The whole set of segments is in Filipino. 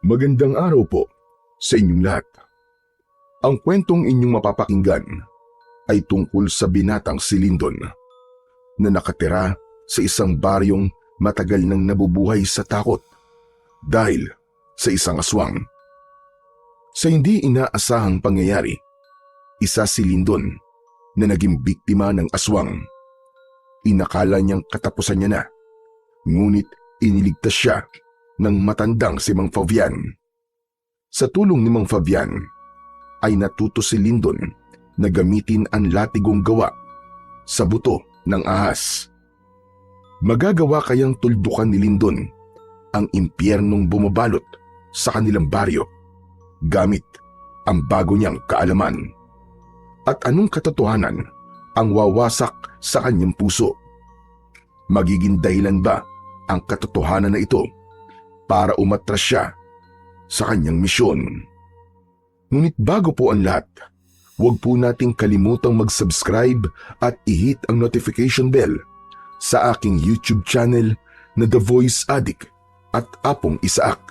Magandang araw po sa inyong lahat. Ang kwentong inyong mapapakinggan ay tungkol sa binatang si Lindon na nakatira sa isang baryong matagal nang nabubuhay sa takot dahil sa isang aswang. Sa hindi inaasahang pangyayari, isa si Lindon na naging biktima ng aswang. Inakala niyang katapusan niya na, ngunit iniligtas siya ng matandang si Mang Fabian. Sa tulong ni Mang Fabian, ay natuto si Lindon na gamitin ang latigong gawa sa buto ng ahas. Magagawa kayang tuldukan ni Lindon ang impyernong bumabalot sa kanilang baryo gamit ang bago niyang kaalaman? At anong katotohanan ang wawasak sa kanyang puso? Magiging dahilan ba ang katotohanan na ito para umatras siya sa kanyang misyon? Ngunit bago po ang lahat, huwag po nating kalimutang mag-subscribe at i-hit ang notification bell sa aking YouTube channel na The Voice Addict at Apong Isaak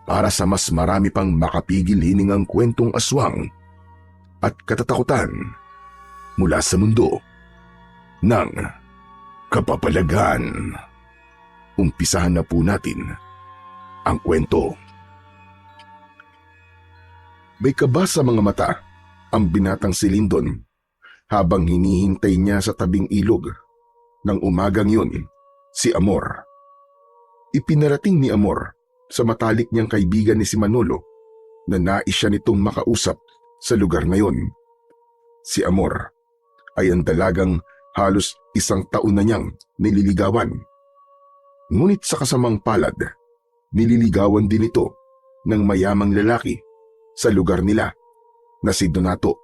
para sa mas marami pang makapigil hiningang kwentong aswang at katatakutan mula sa mundo ng kapapalagan. Umpisahan na po natin ang kwento. May kaba sa mga mata ang binatang si Lindon habang hinihintay niya sa tabing ilog. Nang umagang yun, si Amor. Ipinarating ni Amor sa matalik niyang kaibigan ni si Manolo na nais siya nitong makausap sa lugar ngayon. Si Amor ay ang dalagang halos 1 taon na niyang nililigawan. Ngunit sa kasamang palad, nililigawan din ito ng mayamang lalaki sa lugar nila na si Donato.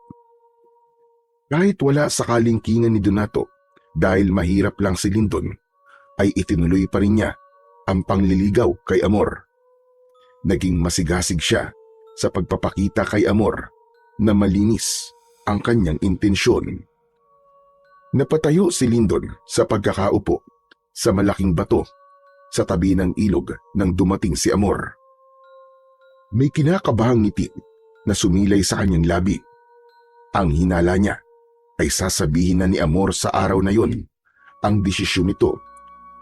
Kahit wala sa kalingkingan ni Donato dahil mahirap lang si Lindon, ay itinuloy pa rin niya ang pangliligaw kay Amor. Naging masigasig siya sa pagpapakita kay Amor na malinis ang kanyang intensyon. Napatayo si Lindon sa pagkakaupo sa malaking bato sa tabi ng ilog nang dumating si Amor. May kinakabahang ngiti na sumilay sa kanyang labi. Ang hinala niya ay sasabihin na ni Amor sa araw na yon ang desisyon nito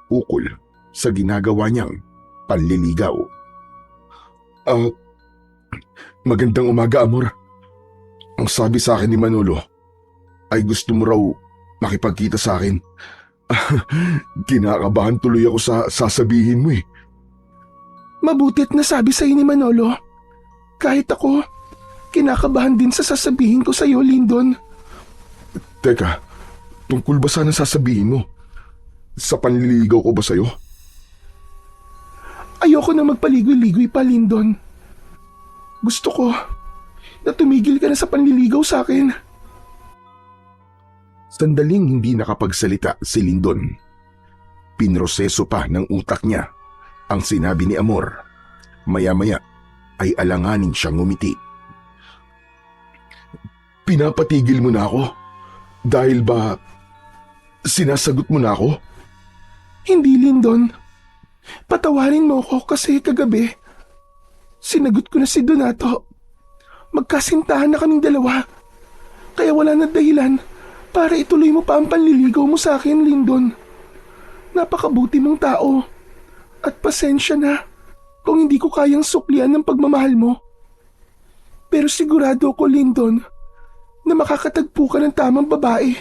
ukol sa ginagawa niyang panliligaw. Magandang umaga, Amor. Ang sabi sa akin ni Manolo ay gusto mo raw makipagkita sa akin. Kinakabahan tuloy ako sa sasabihin mo eh. Mabutit na sabi sa'yo ni Manolo. Kahit ako, kinakabahan din sa sasabihin ko sa'yo, Lindon. Teka, tungkol ba sana sasabihin mo? Sa panliligaw ko ba sa'yo? Ayoko na magpaligoy-ligoy pa, Lindon. Gusto ko na tumigil ka na sa panliligaw sa akin. Sandaling hindi nakapagsalita si Lindon. Pinroseso pa ng utak niya ang sinabi ni Amor. Maya-maya ay alanganin siyang ngumiti. Pinapatigil mo na ako? Dahil ba sinasagot mo na ako? Hindi, Lindon. Patawarin mo ako kasi kagabi sinagot ko na si Donato. Magkasintahan na kaming dalawa. Kaya wala na dahilan para ituloy mo pa ang panliligaw mo sa akin, Lindon. Napakabuti mong tao. At pasensya na kung hindi ko kayang suklian ng pagmamahal mo. Pero sigurado ako, Lindon, na makakatagpo ka ng tamang babae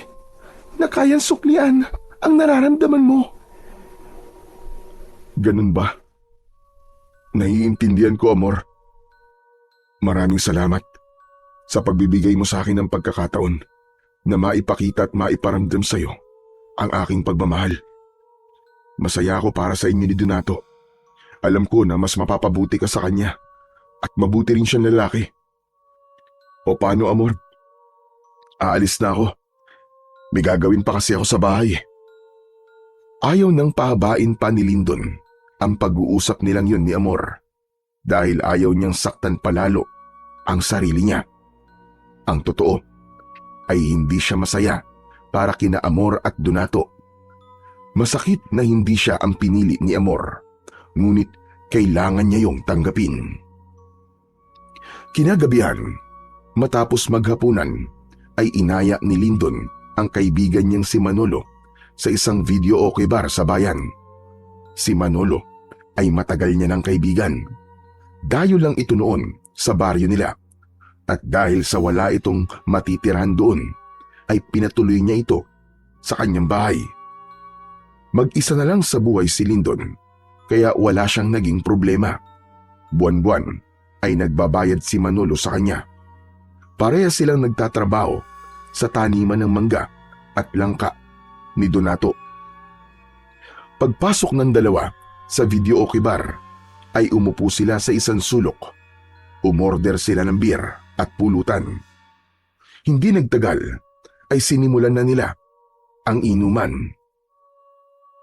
na kayang suklian ang nararamdaman mo. Ganun ba? Naiintindihan ko, Amor. Maraming salamat sa pagbibigay mo sa akin ng pagkakataon na maipakita at maiparamdam sa iyo ang aking pagmamahal. Masaya ako para sa inyo ni Donato. Alam ko na mas mapapabuti ka sa kanya at mabuti rin siyang lalaki. O paano, Amor? Aalis na ako. May gagawin pa kasi ako sa bahay. Ayaw nang pahabain pa ni Lindon ang pag-uusap nilang yun ni Amor dahil ayaw niyang saktan palalo ang sarili niya. Ang totoo ay hindi siya masaya para kina Amor at Donato. Masakit na hindi siya ang pinili ni Amor, ngunit kailangan niya yung tanggapin. Kinagabihan, matapos maghapunan, ay inaya ni Lyndon ang kaibigan niyang si Manolo sa isang video okay bar sa bayan. Si Manolo ay matagal niya ng kaibigan. Dayo lang ito noon sa baryo nila at dahil sa wala itong matitirahan doon, ay pinatuloy niya ito sa kanyang bahay. Mag-isa na lang sa buhay si Lyndon kaya wala siyang naging problema. Buwan-buwan ay nagbabayad si Manolo sa kanya. Parehas silang nagtatrabaho sa taniman ng mangga at langka ni Donato. Pagpasok ng dalawa sa video okay bar, ay umupo sila sa isang sulok. Umorder sila ng beer at pulutan. Hindi nagtagal ay sinimulan na nila ang inuman.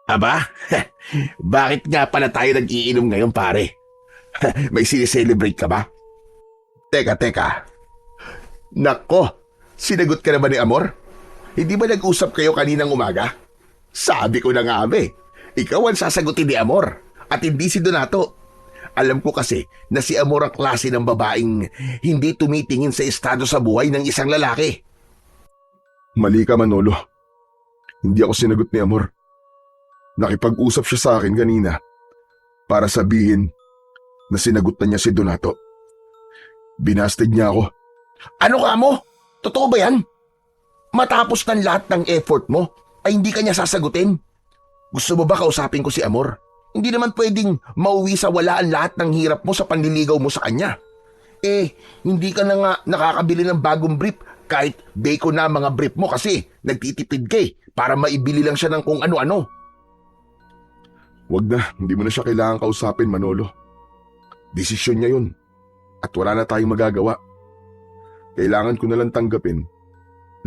Aba, bakit nga pala tayo nag-iinom ngayon, pare? May sineselebrate ka ba? Teka. Nako, sinagot ka na ba ni Amor? Hindi ba nag-usap kayo kaninang umaga? Sabi ko na nga ikaw ang sasagutin ni Amor at hindi si Donato. Alam ko kasi na si Amor ang klase ng babaeng hindi tumitingin sa estado sa buhay ng isang lalaki. Mali ka, Manolo. Hindi ako sinagot ni Amor. Nakipag-usap siya sa akin kanina para sabihin na sinagot na niya si Donato. Binasted niya ako. Ano ka mo? Totoo ba yan? Matapos ng lahat ng effort mo, ay hindi ka niya sasagutin? Gusto mo ba kausapin ko si Amor? Hindi naman pwedeng mauwi sa wala ang lahat ng hirap mo sa panliligaw mo sa kanya. Hindi ka na nga nakakabili ng bagong brief kahit bacon na mga brief mo kasi nagtitipid ka para maibili lang siya ng kung ano-ano. Wag na, hindi mo na siya kailangan kausapin, Manolo. Desisyon niya yun at wala na tayong magagawa. Kailangan ko na lang tanggapin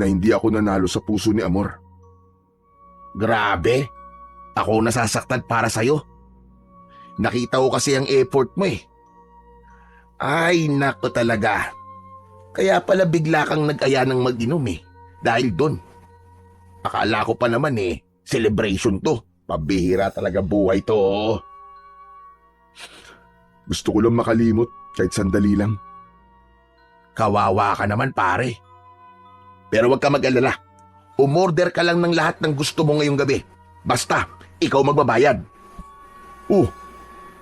na hindi ako nanalo sa puso ni Amor. Grabe, ako nasasaktan para sa'yo. Nakita ko kasi ang effort mo Ay, nako talaga. Kaya pala bigla kang nag-aya ng mag-inom dahil doon. Akala ko pa naman celebration to. Pabihira talaga buhay to. Gusto ko lang makalimot kahit sandali lang. Kawawa ka naman, pare. Pero wag ka mag-alala. Umorder ka lang ng lahat ng gusto mo ngayong gabi. Basta, ikaw magbabayad. Oh,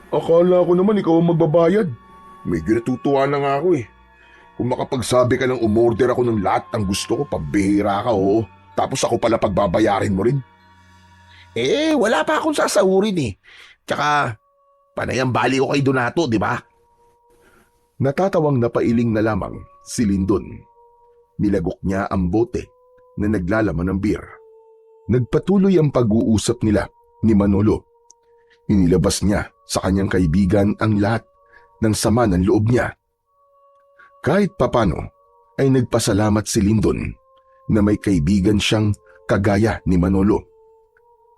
akala ko naman ikaw ang magbabayad. Medyo natutuwa na nga ako Kung makapagsabi ka ng umorder ako ng lahat ng gusto ko, pabihira ka Tapos ako pala pagbabayarin mo rin. Wala pa akong sasahurin Tsaka, panayang bali ko kay Donato, di ba? Natatawang napailing na lamang si Lyndon. Nilagok niya ang bote na naglalaman ng beer. Nagpatuloy ang pag-uusap nila ni Manolo. Inilabas niya sa kanyang kaibigan ang lahat ng sama ng loob niya. Kahit papano ay nagpasalamat si Lyndon na may kaibigan siyang kagaya ni Manolo.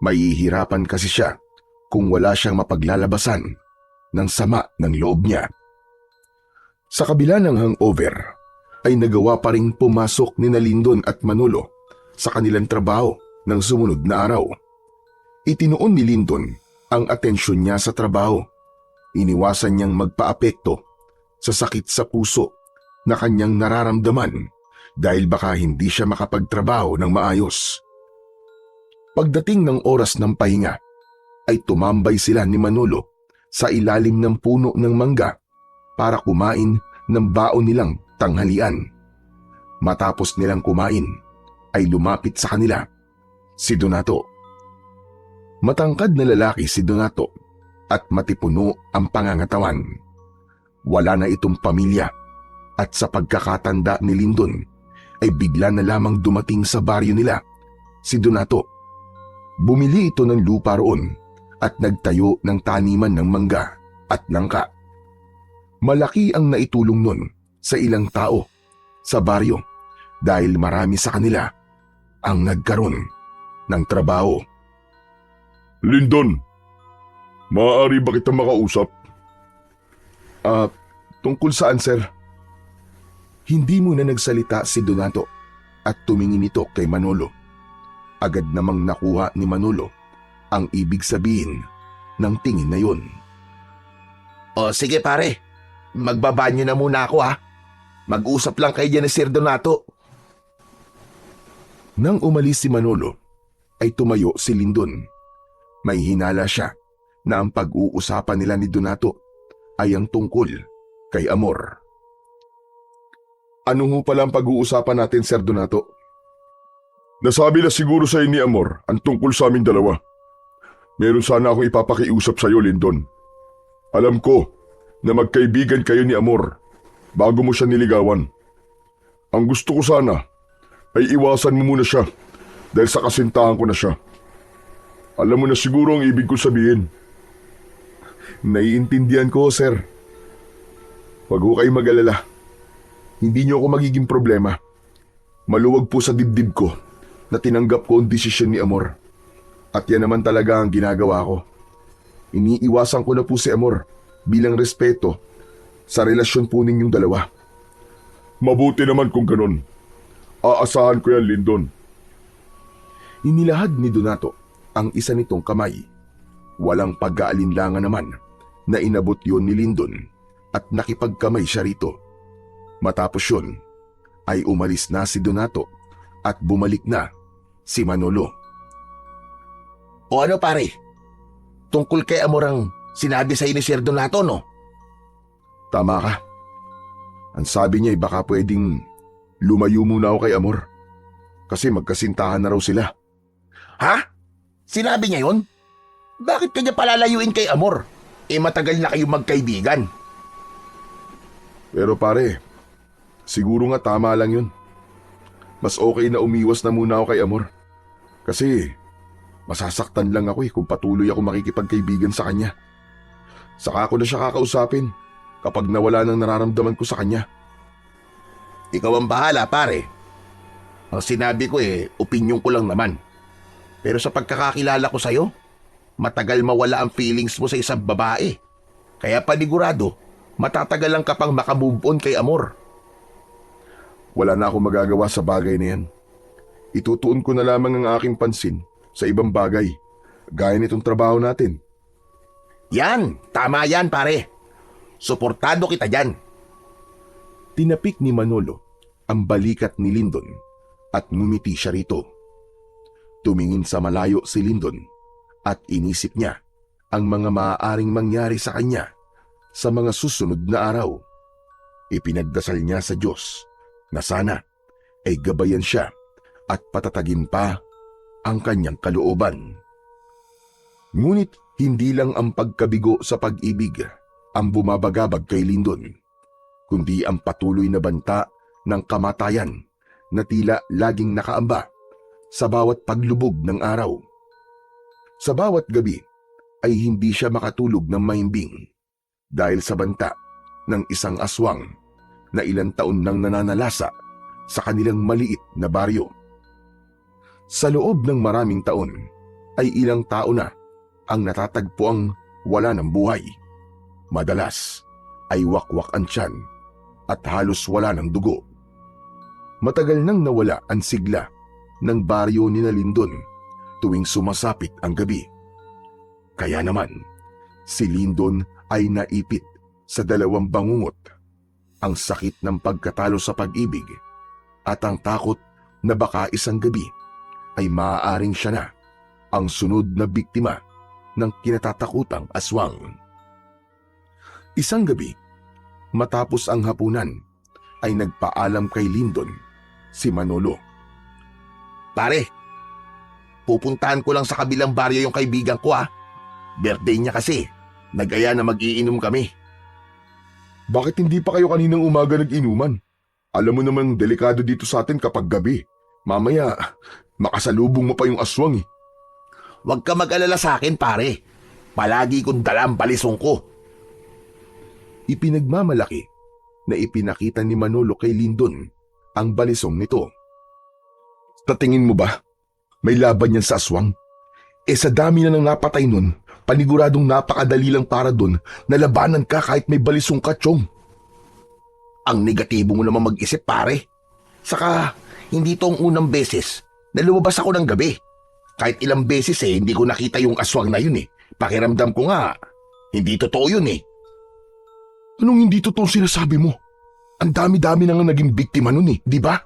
Mahihirapan kasi siya kung wala siyang mapaglalabasan ng sama ng loob niya. Sa kabila ng hangover, ay nagawa pa ring pumasok ni Lyndon at Manolo sa kanilang trabaho ng sumunod na araw. Itinuon ni Lyndon ang atensyon niya sa trabaho. Iniwasan niyang magpaapekto sa sakit sa puso na kanyang nararamdaman dahil baka hindi siya makapagtrabaho ng maayos. Pagdating ng oras ng pahinga, ay tumambay sila ni Manolo sa ilalim ng puno ng mangga para kumain ng baon nilang tanghalian. Matapos nilang kumain, ay lumapit sa kanila si Donato. Matangkad na lalaki si Donato at matipuno ang pangangatawan. Wala na itong pamilya at sa pagkakatanda ni Lyndon ay bigla na lamang dumating sa baryo nila si Donato. Bumili ito ng lupa roon at nagtayo ng taniman ng mangga at langka. Malaki ang naitulong nun sa ilang tao sa baryo dahil marami sa kanila ang nagkaroon ng trabaho. Lyndon, maaari ba kita makausap? Tungkol saan, sir? Hindi muna nagsalita si Donato at tumingin ito kay Manolo. Agad namang nakuha ni Manolo ang ibig sabihin ng tingin na yun. O sige pare, magbabanyo na muna ako ha. Mag-usap lang kayo dyan ni Sir Donato. Nang umalis si Manolo, ay tumayo si Lindon. May hinala siya na ang pag-uusapan nila ni Donato ay ang tungkol kay Amor. Ano ho pala ang pag-uusapan natin, Sir Donato? Nasabi na siguro sa ni Amor ang tungkol sa aming dalawa. Meron sana akong ipapakiusap sa iyo, Lindon. Alam ko na magkaibigan kayo ni Amor bago mo siya niligawan. Ang gusto ko sana ay iwasan mo muna siya dahil sa kasintahan ko na siya. Alam mo na siguro ang ibig ko sabihin. Naiintindihan ko, sir. Huwag ho kayong mag-alala. Hindi niyo ako magiging problema. Maluwag po sa dibdib ko na tinanggap ko ang desisyon ni Amor. At yan naman talaga ang ginagawa ko. Iniiwasan ko na po si Amor bilang respeto sa relasyon po ninyong dalawa. Mabuti naman kung ganun. Aasahan ko yan, Lindon. Inilahad ni Donato ang isa nitong kamay. Walang pag-aalinlangan naman na inabot yon ni Lindon at nakipagkamay siya rito. Matapos yun, ay umalis na si Donato at bumalik na si Manolo. O ano pare? Tungkol kay Amor ang sinabi sa ni Sir Donato, no? Tama ka. Ang sabi niya ay baka pwedeng lumayo muna ako kay Amor. Kasi magkasintahan na raw sila. Ha? Sinabi niya yun? Bakit kanya palalayuin kay Amor? Matagal na kayong magkaibigan. Pero pare, siguro nga tama lang yun. Mas okay na umiwas na muna ako kay Amor. Kasi masasaktan lang ako kung patuloy ako makikipagkaibigan sa kanya. Saka ako na siya kakausapin kapag nawala ng nararamdaman ko sa kanya. Ikaw ang bahala pare. Ang sinabi ko opinyon ko lang naman. Pero sa pagkakakilala ko sa'yo, matagal mawala ang feelings mo sa isang babae. Kaya panigurado, matatagal lang ka pang makamove on kay Amor. Wala na akong magagawa sa bagay na yan. Itutuon ko na lamang ang aking pansin sa ibang bagay, gaya nitong trabaho natin. Yan, tama yan pare. Suportado kita dyan. Tinapik ni Manolo ang balikat ni Lindon at ngumiti siya rito. Tumingin sa malayo si Lindon at inisip niya ang mga maaaring mangyari sa kanya sa mga susunod na araw. Ipinagdasal niya sa Diyos na sana ay gabayan siya at patatagin pa ang kanyang kalooban. Ngunit hindi lang ang pagkabigo sa pag-ibig ang bumabagabag kay Lindon, kundi ang patuloy na banta ng kamatayan na tila laging nakaamba sa bawat paglubog ng araw. Sa bawat gabi ay hindi siya makatulog ng mahimbing dahil sa banta ng isang aswang na ilang taon nang nananalasa sa kanilang maliit na baryo. Sa loob ng maraming taon ay ilang tao na ang natatagpo ang wala ng buhay. Madalas ay wakwak ang tiyan at halos wala ng dugo. Matagal nang nawala ang sigla ng baryo ni Lindon tuwing sumasapit ang gabi. Kaya naman, si Lindon ay naipit sa dalawang bangungot, ang sakit ng pagkatalo sa pag-ibig at ang takot na baka isang gabi ay maaaring siya na ang sunod na biktima ng kinatatakutang aswang. Isang gabi, matapos ang hapunan, ay nagpaalam kay Lindon si Manolo. Pare, pupuntahan ko lang sa kabilang baryo yung kaibigan ko ha. Birthday niya kasi. Nag-aya na mag-iinom kami. Bakit hindi pa kayo kaninang umaga nag-inuman? Alam mo naman delikado dito sa atin kapag gabi. Mamaya, makasalubong mo pa yung aswang . Huwag ka mag-alala sa akin pare. Palagi kong dala ang balisong ko. Ipinagmamalaki na ipinakita ni Manolo kay Lindon ang balisong nito. Sa tingin mo ba, may laban yan sa aswang? Sa dami na nang napatay nun, paniguradong napakadali lang para dun na labanan ka kahit may balisong ka, Chong. Ang negatibo mo naman mag-isip pare. Saka, hindi to ang unang beses na lumabas ako ng gabi. Kahit ilang beses hindi ko nakita yung aswang na yun . Pakiramdam ko nga, hindi totoo yun . Anong hindi totoo sinasabi mo? Ang dami-dami na nga naging biktima nun di ba?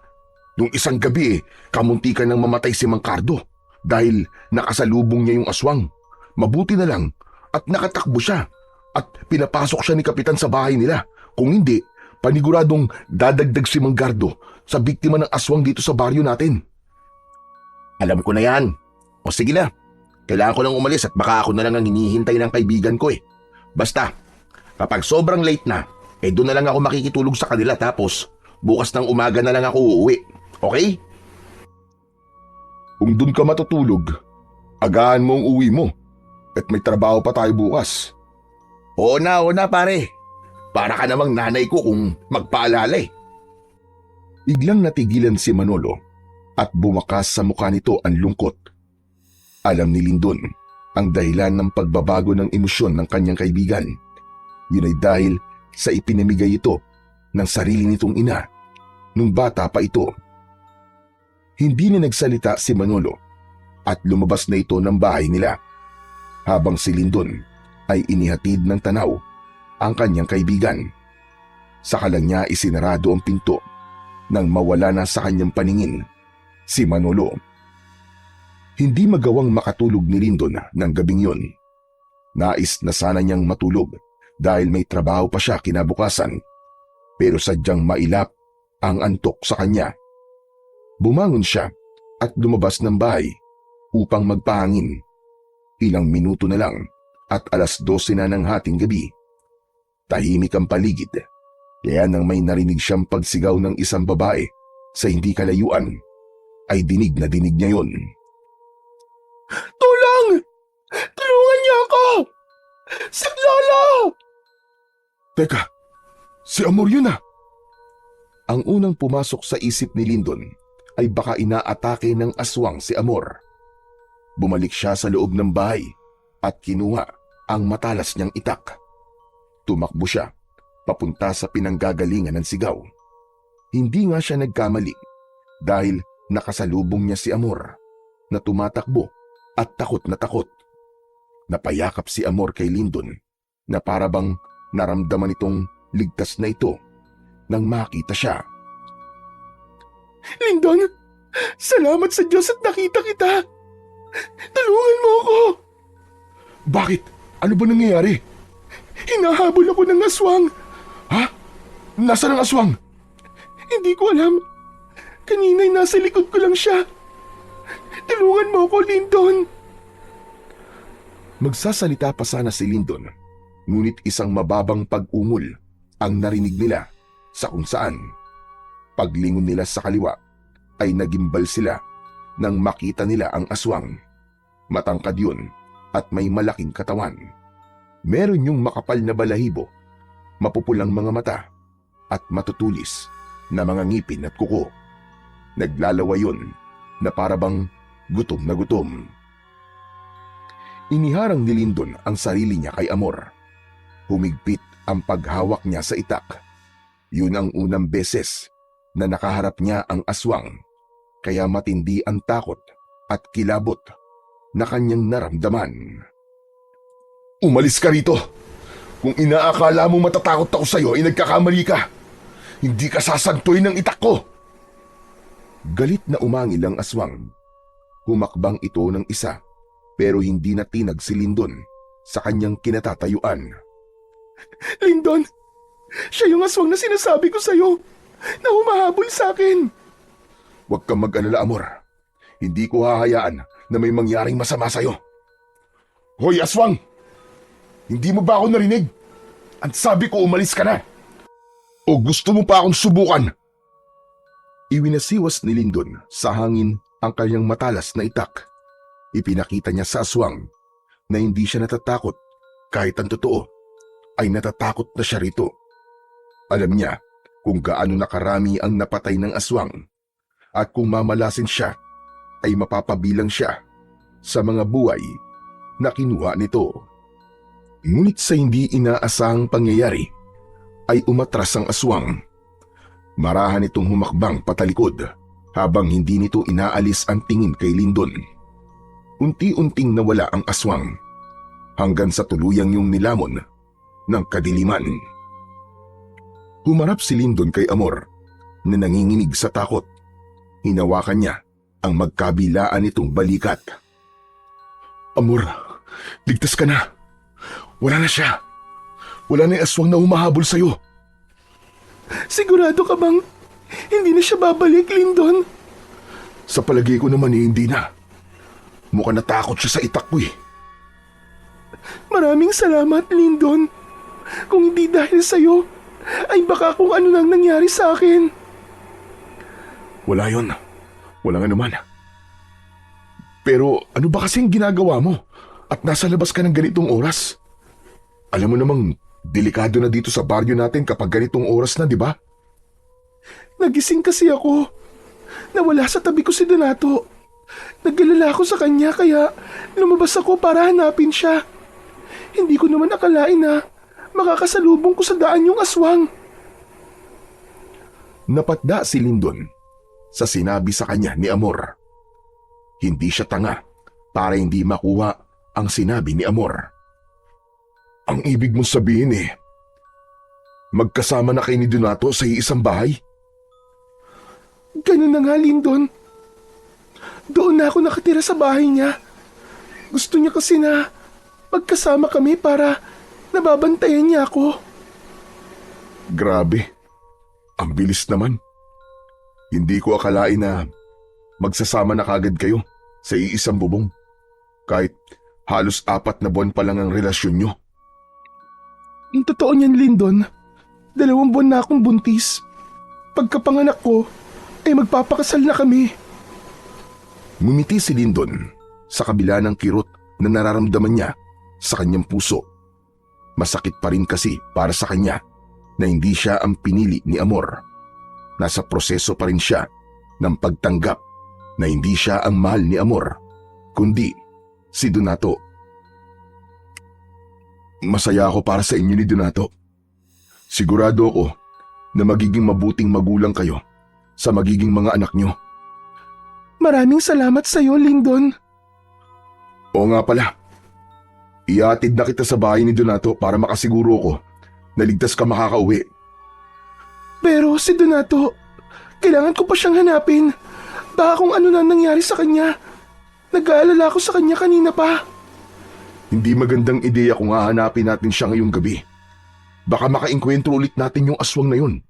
Nung isang gabi kamuntikan nang mamatay si Mang Cardo dahil nakasalubong niya yung aswang. Mabuti na lang at nakatakbo siya at pinapasok siya ni Kapitan sa bahay nila. Kung hindi, paniguradong dadagdag si Mang Gardo sa biktima ng aswang dito sa baryo natin. Alam ko na yan. O sige na, kailangan ko nang umalis at baka ako na lang ang hinihintay ng kaibigan ko Basta, kapag sobrang late na, doon na lang ako makikitulog sa kanila tapos bukas ng umaga na lang ako uuwi. Okay? Kung doon ka matutulog, agahan mo ang uwi mo at may trabaho pa tayo bukas. Oo na pare. Para ka namang nanay ko kung magpaalala Biglang natigilan si Manolo at bumakas sa mukha nito ang lungkot. Alam ni Lindon ang dahilan ng pagbabago ng emosyon ng kanyang kaibigan. Yun ay dahil sa ipinamigay ito ng sarili nitong ina nung bata pa ito. Hindi na nagsalita si Manolo at lumabas na ito ng bahay nila habang si Lindon ay inihatid ng tanaw ang kanyang kaibigan. Saka lang niya isinarado ang pinto nang mawala na sa kanyang paningin si Manolo. Hindi magawang makatulog ni Lindon ng gabing yun. Nais na sana niyang matulog dahil may trabaho pa siya kinabukasan, pero sadyang mailap ang antok sa kanya. Bumangon siya at lumabas ng bahay upang magpahangin. Ilang minuto na lang at 12:00 na ng hating gabi. Tahimik ang paligid, kaya nang may narinig siyang pagsigaw ng isang babae sa hindi kalayuan, ay dinig na dinig niya yon. Tulong! Tulungan niyo ako! Saklolo! Teka, si Amor yun Ang unang pumasok sa isip ni Lindon ay baka inaatake ng aswang si Amor. Bumalik siya sa loob ng bahay at kinuha ang matalas niyang itak. Tumakbo siya papunta sa pinanggagalingan ng sigaw. Hindi nga siya nagkamali dahil nakasalubong niya si Amor na tumatakbo at takot na takot. Napayakap si Amor kay Lindon na parabang naramdaman itong ligtas na ito nang makita siya. Lindon, salamat sa Diyos at nakita kita. Tulungan mo ako. Bakit? Ano ba nangyayari? Hinahabol ako ng aswang. Ha? Nasaan ang aswang? Hindi ko alam. Kanina'y nasa likod ko lang siya. Tulungan mo ako, Lindon. Magsasalita pa sana si Lindon, ngunit isang mababang pag-ungol ang narinig nila sa kung saan. Paglingon nila sa kaliwa ay nagimbal sila nang makita nila ang aswang. Matangkad yun at may malaking katawan. Meron yung makapal na balahibo, mapupulang mga mata at matutulis na mga ngipin at kuko. Naglalawa yun na parabang gutom na gutom. Iniharang ni Lindon ang sarili niya kay Amor. Humigpit ang paghawak niya sa itak. Yun ang unang beses na nakaharap niya ang aswang, kaya matindi ang takot at kilabot na kanyang naramdaman. Umalis ka rito! Kung inaakala mo matatakot ako sa'yo ay nagkakamali ka! Hindi ka sasantoy ng itak ko! Galit na umangil ang aswang. Humakbang ito ng isa pero hindi natinag si Lindon sa kanyang kinatatayuan. Lindon, siya yung aswang na sinasabi ko sa'yo na humahabol sa akin. Huwag kang mag-alala, Amor. Hindi ko hahayaan na may mangyaring masama sa'yo. Hoy, aswang! Hindi mo ba ako narinig? Ang sabi ko umalis ka na. O gusto mo pa akong subukan? Iwinasiwas ni Lindon sa hangin ang kanyang matalas na itak. Ipinakita niya sa aswang na hindi siya natatakot kahit ang totoo ay natatakot na siya rito. Alam niya kung gaano nakarami ang napatay ng aswang at kung mamalasin siya ay mapapabilang siya sa mga buhay na kinuha nito. Ngunit sa hindi inaasahang pangyayari ay umatras ang aswang. Marahan itong humakbang patalikod habang hindi nito inaalis ang tingin kay Lindon. Unti-unting nawala ang aswang hanggang sa tuluyang yung nilamon ng kadiliman. Humarap si Lindon kay Amor na nanginginig sa takot. Hinawakan niya ang magkabilaan nitong balikat. Amor, ligtas ka na. Wala na siya. Wala na yung aswang na humahabol sa'yo. Sigurado ka bang hindi na siya babalik, Lindon? Sa palagay ko naman hindi na. Mukhang natakot siya sa itak ko eh. Maraming salamat, Lindon. Kung hindi dahil sa'yo, ay baka kung ano nang nangyari sa akin. Wala yun. Wala nga naman. Pero ano ba kasing ginagawa mo? At nasa labas ka ng ganitong oras? Alam mo namang delikado na dito sa baryo natin kapag ganitong oras na, di ba? Nagising kasi ako. Nawala sa tabi ko si Donato. Nag-alala ako sa kanya kaya lumabas ako para hanapin siya. Hindi ko naman akalain na makakasalubong ko sa daan yung aswang. Napatda si Lindon sa sinabi sa kanya ni Amor. Hindi siya tanga para hindi makuha ang sinabi ni Amor. Ang ibig mong sabihin magkasama na kayo ni Donato sa iisang bahay? Ganun na nga, Lindon. Doon na ako nakatira sa bahay niya. Gusto niya kasi na magkasama kami para nababantayan niya ako. Grabe, ang bilis naman. Hindi ko akalain na magsasama na kagad kayo sa iisang bubong. Kahit halos 4 na buwan pa lang ang relasyon nyo. Ang totoo niyan, Lindon, 2 buwan na akong buntis. Pagkapanganak ko, ay magpapakasal na kami. Ngumiti si Lindon sa kabila ng kirot na nararamdaman niya sa kanyang puso. Masakit pa rin kasi para sa kanya na hindi siya ang pinili ni Amor. Nasa proseso pa rin siya ng pagtanggap na hindi siya ang mahal ni Amor, kundi si Donato. Masaya ako para sa inyo ni Donato. Sigurado ako na magiging mabuting magulang kayo sa magiging mga anak nyo. Maraming salamat sa iyo, Lindon. Oo nga pala. Iatid na kita sa bahay ni Donato para makasiguro ko na ligtas ka makakauwi. Pero si Donato, kailangan ko pa siyang hanapin. Baka kung ano na nangyari sa kanya. Nag-aalala ako sa kanya kanina pa. Hindi magandang ideya kung hahanapin natin siya ngayong gabi. Baka makainkwentro ulit natin yung aswang na yun.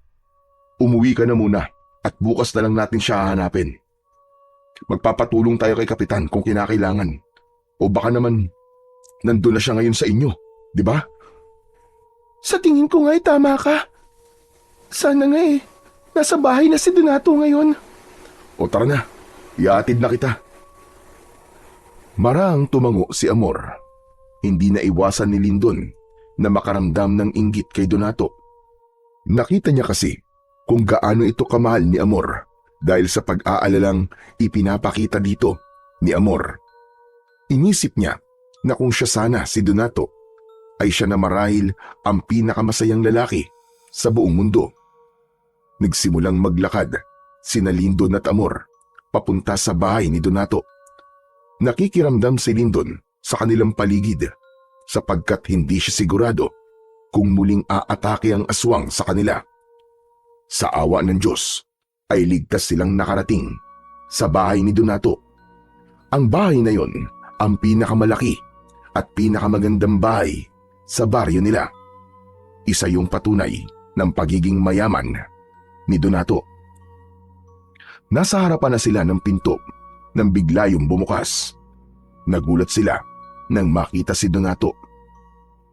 Umuwi ka na muna at bukas na lang natin siya hahanapin. Magpapatulong tayo kay Kapitan kung kinakailangan. O baka naman nandun na siya ngayon sa inyo, di ba? Sa tingin ko nga ay tama ka. Sana nga nasa bahay na si Donato ngayon. O tara na, iatid na kita. Marang tumango si Amor. Hindi na iwasan ni Lindon na makaramdam ng inggit kay Donato. Nakita niya kasi kung gaano ito kamahal ni Amor dahil sa pag-aalalang ipinapakita dito ni Amor. Inisip niya na kung siya sana si Donato ay siya na marahil ang pinakamasayang lalaki sa buong mundo. Nagsimulang maglakad sina Lindon at Amor papunta sa bahay ni Donato. Nakikiramdam si Lindon sa kanilang paligid sapagkat hindi siya sigurado kung muling aatake ang aswang sa kanila. Sa awa ng Diyos ay ligtas silang nakarating sa bahay ni Donato. Ang bahay na yon ang pinakamalaki at pinakamagandang bahay sa baryo nila. Isa yung patunay ng pagiging mayaman ni Donato. Nasa harapan na sila ng pinto nang bigla yung bumukas. Nagulat sila nang makita si Donato.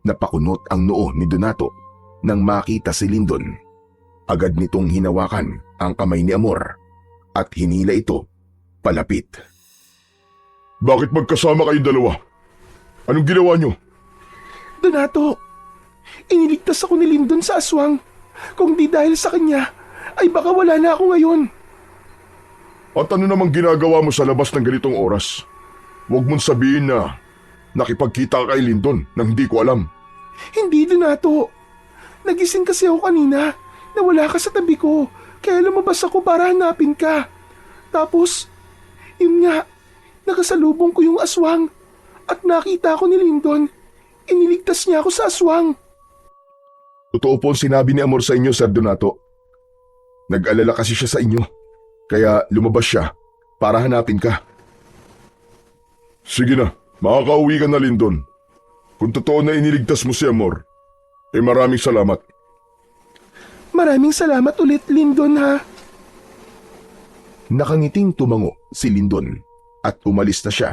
Napakunot ang noo ni Donato nang makita si Lindon. Agad nitong hinawakan ang kamay ni Amor at hinila ito palapit. Bakit magkasama kayong dalawa? Anong ginawa niyo? Donato, iniligtas ako ni Lindon sa aswang. Kung di dahil sa kanya, ay baka wala na ako ngayon. At ano namang ginagawa mo sa labas ng ganitong oras? Huwag mong sabihin na nakipagkita ka kay Lindon nang hindi ko alam. Hindi, Donato. Nagising kasi ako kanina na wala ka sa tabi ko. Kaya lumabas ako para hanapin ka. Tapos, yun nga, nakasalubong ko yung aswang. At nakita ko ni Lindon. Iniligtas niya ako sa aswang. Totoo po ang sinabi ni Amor sa inyo, Sir Donato. Nag-alala kasi siya sa inyo, kaya lumabas siya para hanapin ka. Sige na, makakauwi ka na, Lindon. Kung totoo na iniligtas mo si Amor, maraming salamat. Maraming salamat ulit, Lindon, ha? Nakangiting tumango si Lindon at umalis na siya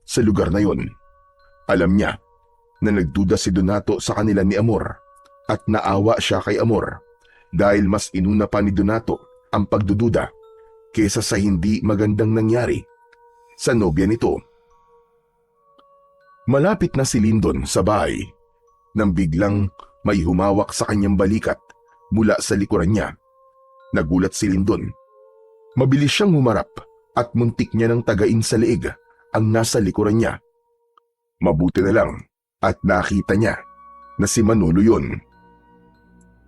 sa lugar na yon. Alam niya na nagduda si Donato sa kanila ni Amor at naawa siya kay Amor dahil mas inuna pa ni Donato ang pagdududa kesa sa hindi magandang nangyari sa nobya nito. Malapit na si Lindon sa bahay nang biglang may humawak sa kanyang balikat mula sa likuran niya. Nagulat si Lindon. Mabilis siyang humarap at muntik niya ng tagain sa leeg ang nasa likuran niya. Mabuti na lang at nakita niya na si Manolo yun.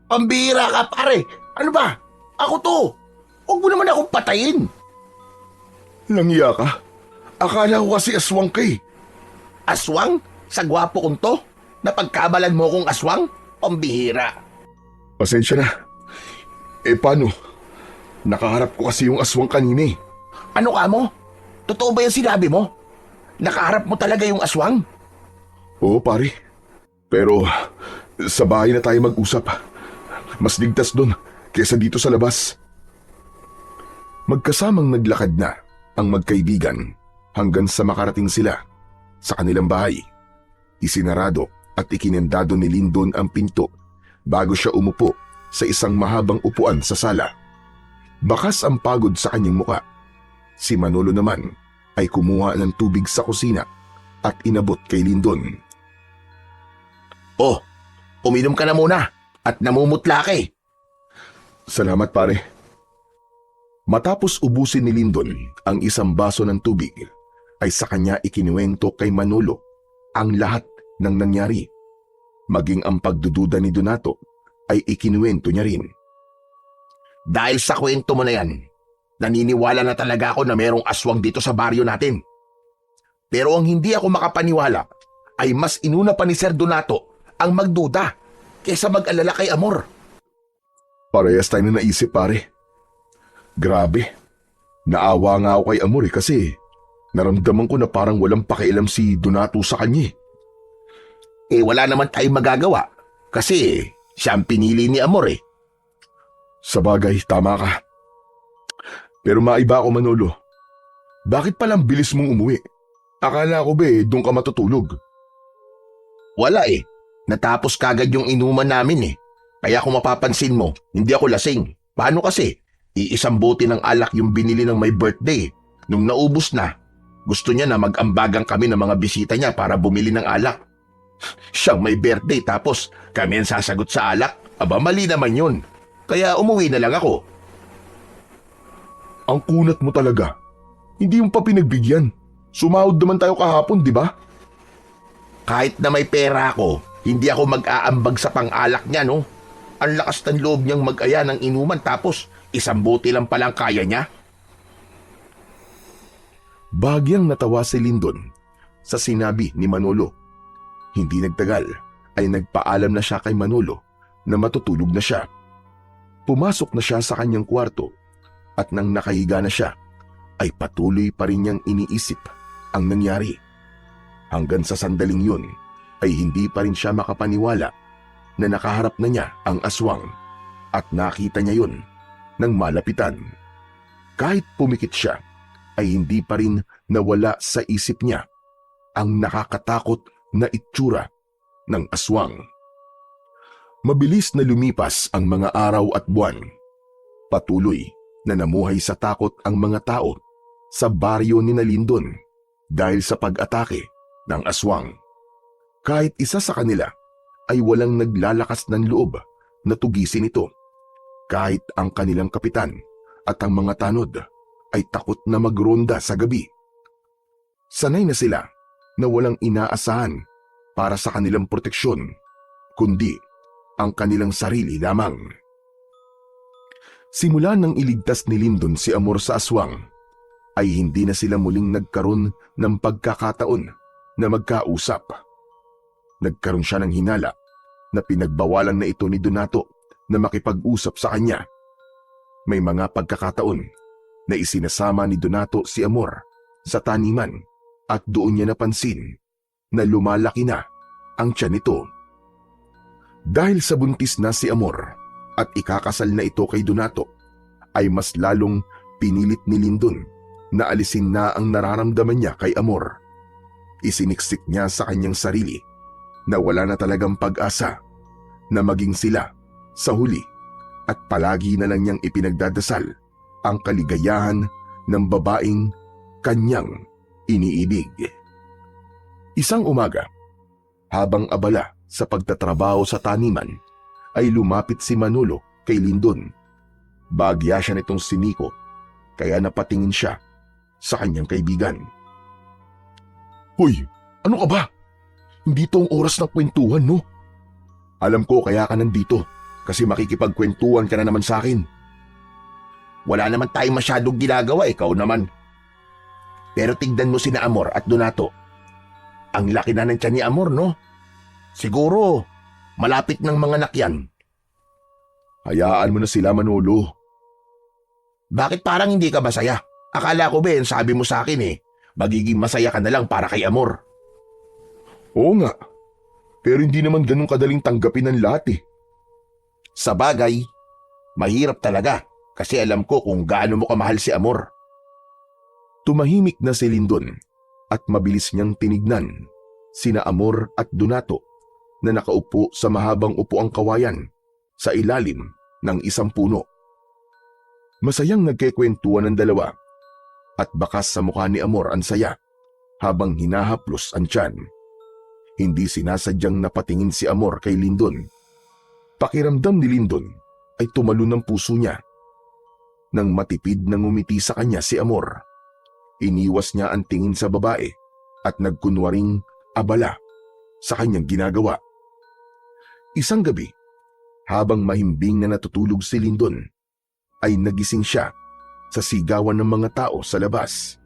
Pambira ka, pare! Ano ba? Ako to! Huwag mo naman akong patayin! Langya ka? Akala ko kasi aswang ka eh. Aswang? Sa gwapo kong to? Napagkabalan mo kong aswang? Pambihira! Pasensya na. Paano? Nakaharap ko kasi yung aswang kanina eh. Ano ka mo? Totoo ba yung sinabi mo? Nakaharap mo talaga yung aswang? Oo pare. Pero sa bahay na tayo mag-usap. Mas ligtas doon kesa dito sa labas. Magkasamang naglakad na ang magkaibigan hanggang sa makarating sila sa kanilang bahay. Isinarado at ikinendado ni Lindon ang pinto bago siya umupo sa isang mahabang upuan sa sala. Bakas ang pagod sa kanyang muka. Si Manolo naman ay kumuha ng tubig sa kusina at inabot kay Lindon. Oh, uminom ka na muna at namumutla ka eh. Salamat pare. Matapos ubusin ni Lindon ang isang baso ng tubig, ay sa kanya ikinuwento kay Manolo ang lahat ng nangyari. Maging ang pagdududa ni Donato ay ikinuwento niya rin. Dahil sa kwento mo na yan, naniniwala na talaga ako na merong aswang dito sa baryo natin. Pero ang hindi ako makapaniwala ay mas inuna pa ni Sir Donato ang magduda kaysa mag-alala kay Amor. Parehas tayo na naisip pare. Grabe. Naawa nga ako kay Amor kasi naramdaman ko na parang walang pakialam si Donato sa kanya. Wala naman tayong magagawa kasi siya ang pinili ni Amor eh. Sa bagay, tama ka. Pero maiba ako Manolo. Bakit palang bilis mong umuwi? Akala ko ba doon ka matutulog? Wala eh. Natapos kagad yung inuman namin eh. Kaya kung mapapansin mo, hindi ako lasing. Paano kasi? Iisang bote ng alak yung binili ng may birthday. Nung naubos na, gusto niya na mag-ambagan kami ng mga bisita niya para bumili ng alak. Siyang may birthday tapos kami ang sasagot sa alak. Aba, mali naman yun. Kaya umuwi na lang ako. Ang kunat mo talaga. Hindi yung pa pinagbigyan. Sumahod naman tayo kahapon, di ba? Kahit na may pera ako, hindi ako mag-aambag sa pang-alak niya, no? Ang lakas ng loob niyang mag-aya ng inuman tapos isang bote lang palang kaya niya. Bagyang natawa si Lindon sa sinabi ni Manolo. Hindi nagtagal ay nagpaalam na siya kay Manolo na matutulog na siya. Pumasok na siya sa kanyang kwarto at nang nakahiga na siya ay patuloy pa rin niyang iniisip ang nangyari. Hanggang sa sandaling yun ay hindi pa rin siya makapaniwala na nakaharap na niya ang aswang at nakita niya yun nang malapitan. Kahit pumikit siya ay hindi pa rin nawala sa isip niya ang nakakatakot na itsura ng aswang. Mabilis na lumipas ang mga araw at buwan. Patuloy na namuhay sa takot ang mga tao sa baryo ni Lindon dahil sa pag-atake ng aswang. Kahit isa sa kanila ay walang naglalakas ng loob na tugisin ito. Kahit ang kanilang kapitan at ang mga tanod ay takot na magronda sa gabi. Sanay na sila na walang inaasahan para sa kanilang proteksyon, kundi ang kanilang sarili lamang. Simula nang iligtas ni Lindon si Amor sa aswang, ay hindi na sila muling nagkaroon ng pagkakataon na magkausap. Nagkaroon siya ng hinala na pinagbawalan na ito ni Donato na makipag-usap sa kanya. May mga pagkakataon na isinasama ni Donato si Amor sa taniman at doon niya napansin na lumalaki na ang tiyan nito. Dahil sa buntis na si Amor at ikakasal na ito kay Donato, ay mas lalong pinilit ni Lindon na alisin na ang nararamdaman niya kay Amor. Isiniksik niya sa kanyang sarili na wala na talagang pag-asa na maging sila sa huli at palagi na lang niyang ipinagdadasal ang kaligayahan ng babaeng kanyang iniibig. Isang umaga, habang abala sa pagtatrabaho sa taniman, ay lumapit si Manolo kay Lindon. Bagya siya nitong si Nico, kaya napatingin siya sa kanyang kaibigan. "Hoy, ano ka ba? Hindi to ang oras ng kwentuhan, no? Alam ko kaya ka nandito kasi makikipagkwentuhan ka na naman sa akin." Wala naman tayong masyadong ginagawa, ikaw naman. Pero tignan mo sina Amor at Donato. Ang laki na ng tiyan ni Amor, no? Siguro, malapit ng mga anak yan. "Hayaan mo na sila, Manolo." Bakit parang hindi ka masaya? Akala ko ba sabi mo sa akin magiging masaya ka na lang para kay Amor. Oo nga, pero hindi naman ganun kadaling tanggapin ng lahat eh. Sa bagay, mahirap talaga kasi alam ko kung gaano mo kamahal si Amor. Tumahimik na si Lindon at mabilis niyang tinignan sina Amor at Donato na nakaupo sa mahabang upuang kawayan sa ilalim ng isang puno. Masayang nagkikwentuhan ng dalawa at bakas sa mukha ni Amor ang saya habang hinahaplos ang tiyan. Hindi sinasadyang napatingin si Amor kay Lindon. Pakiramdam ni Lindon ay tumalon ng puso niya. Nang matipid na ngumiti sa kanya si Amor, iniwas niya ang tingin sa babae at nagkunwaring abala sa kanyang ginagawa. Isang gabi, habang mahimbing na natutulog si Lindon, ay nagising siya sa sigawan ng mga tao sa labas.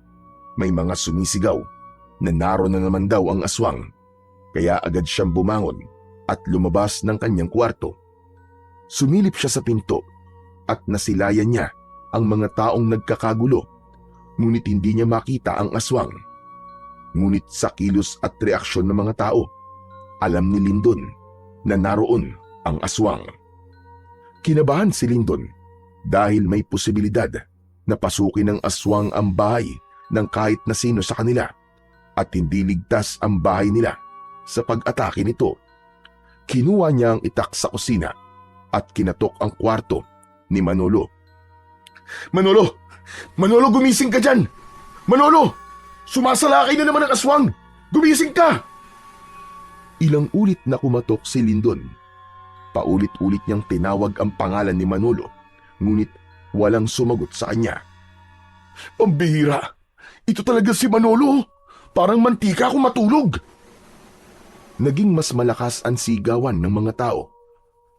May mga sumisigaw na naroon na naman daw ang aswang, kaya agad siyang bumangon at lumabas ng kanyang kwarto. Sumilip siya sa pinto at nasilayan niya ang mga taong nagkakagulo, ngunit hindi niya makita ang aswang. Ngunit sa kilos at reaksyon ng mga tao, alam ni Lindon na naroon ang aswang. Kinabahan si Lindon dahil may posibilidad na pasukin ng aswang ang bahay ng kahit na sino sa kanila at hindi ligtas ang bahay nila sa pag-atake nito. Kinuha niya ang itak sa kusina at kinatok ang kwarto ni Manolo. "Manolo! Manolo, gumising ka dyan! Manolo! Sumasalakay na naman ang aswang! Gumising ka!" Ilang ulit na kumatok si Lindon. Paulit-ulit niyang tinawag ang pangalan ni Manolo, ngunit walang sumagot sa kanya. "Ang bihira! Ito talaga si Manolo! Parang mantika kung matulog!" Naging mas malakas ang sigawan ng mga tao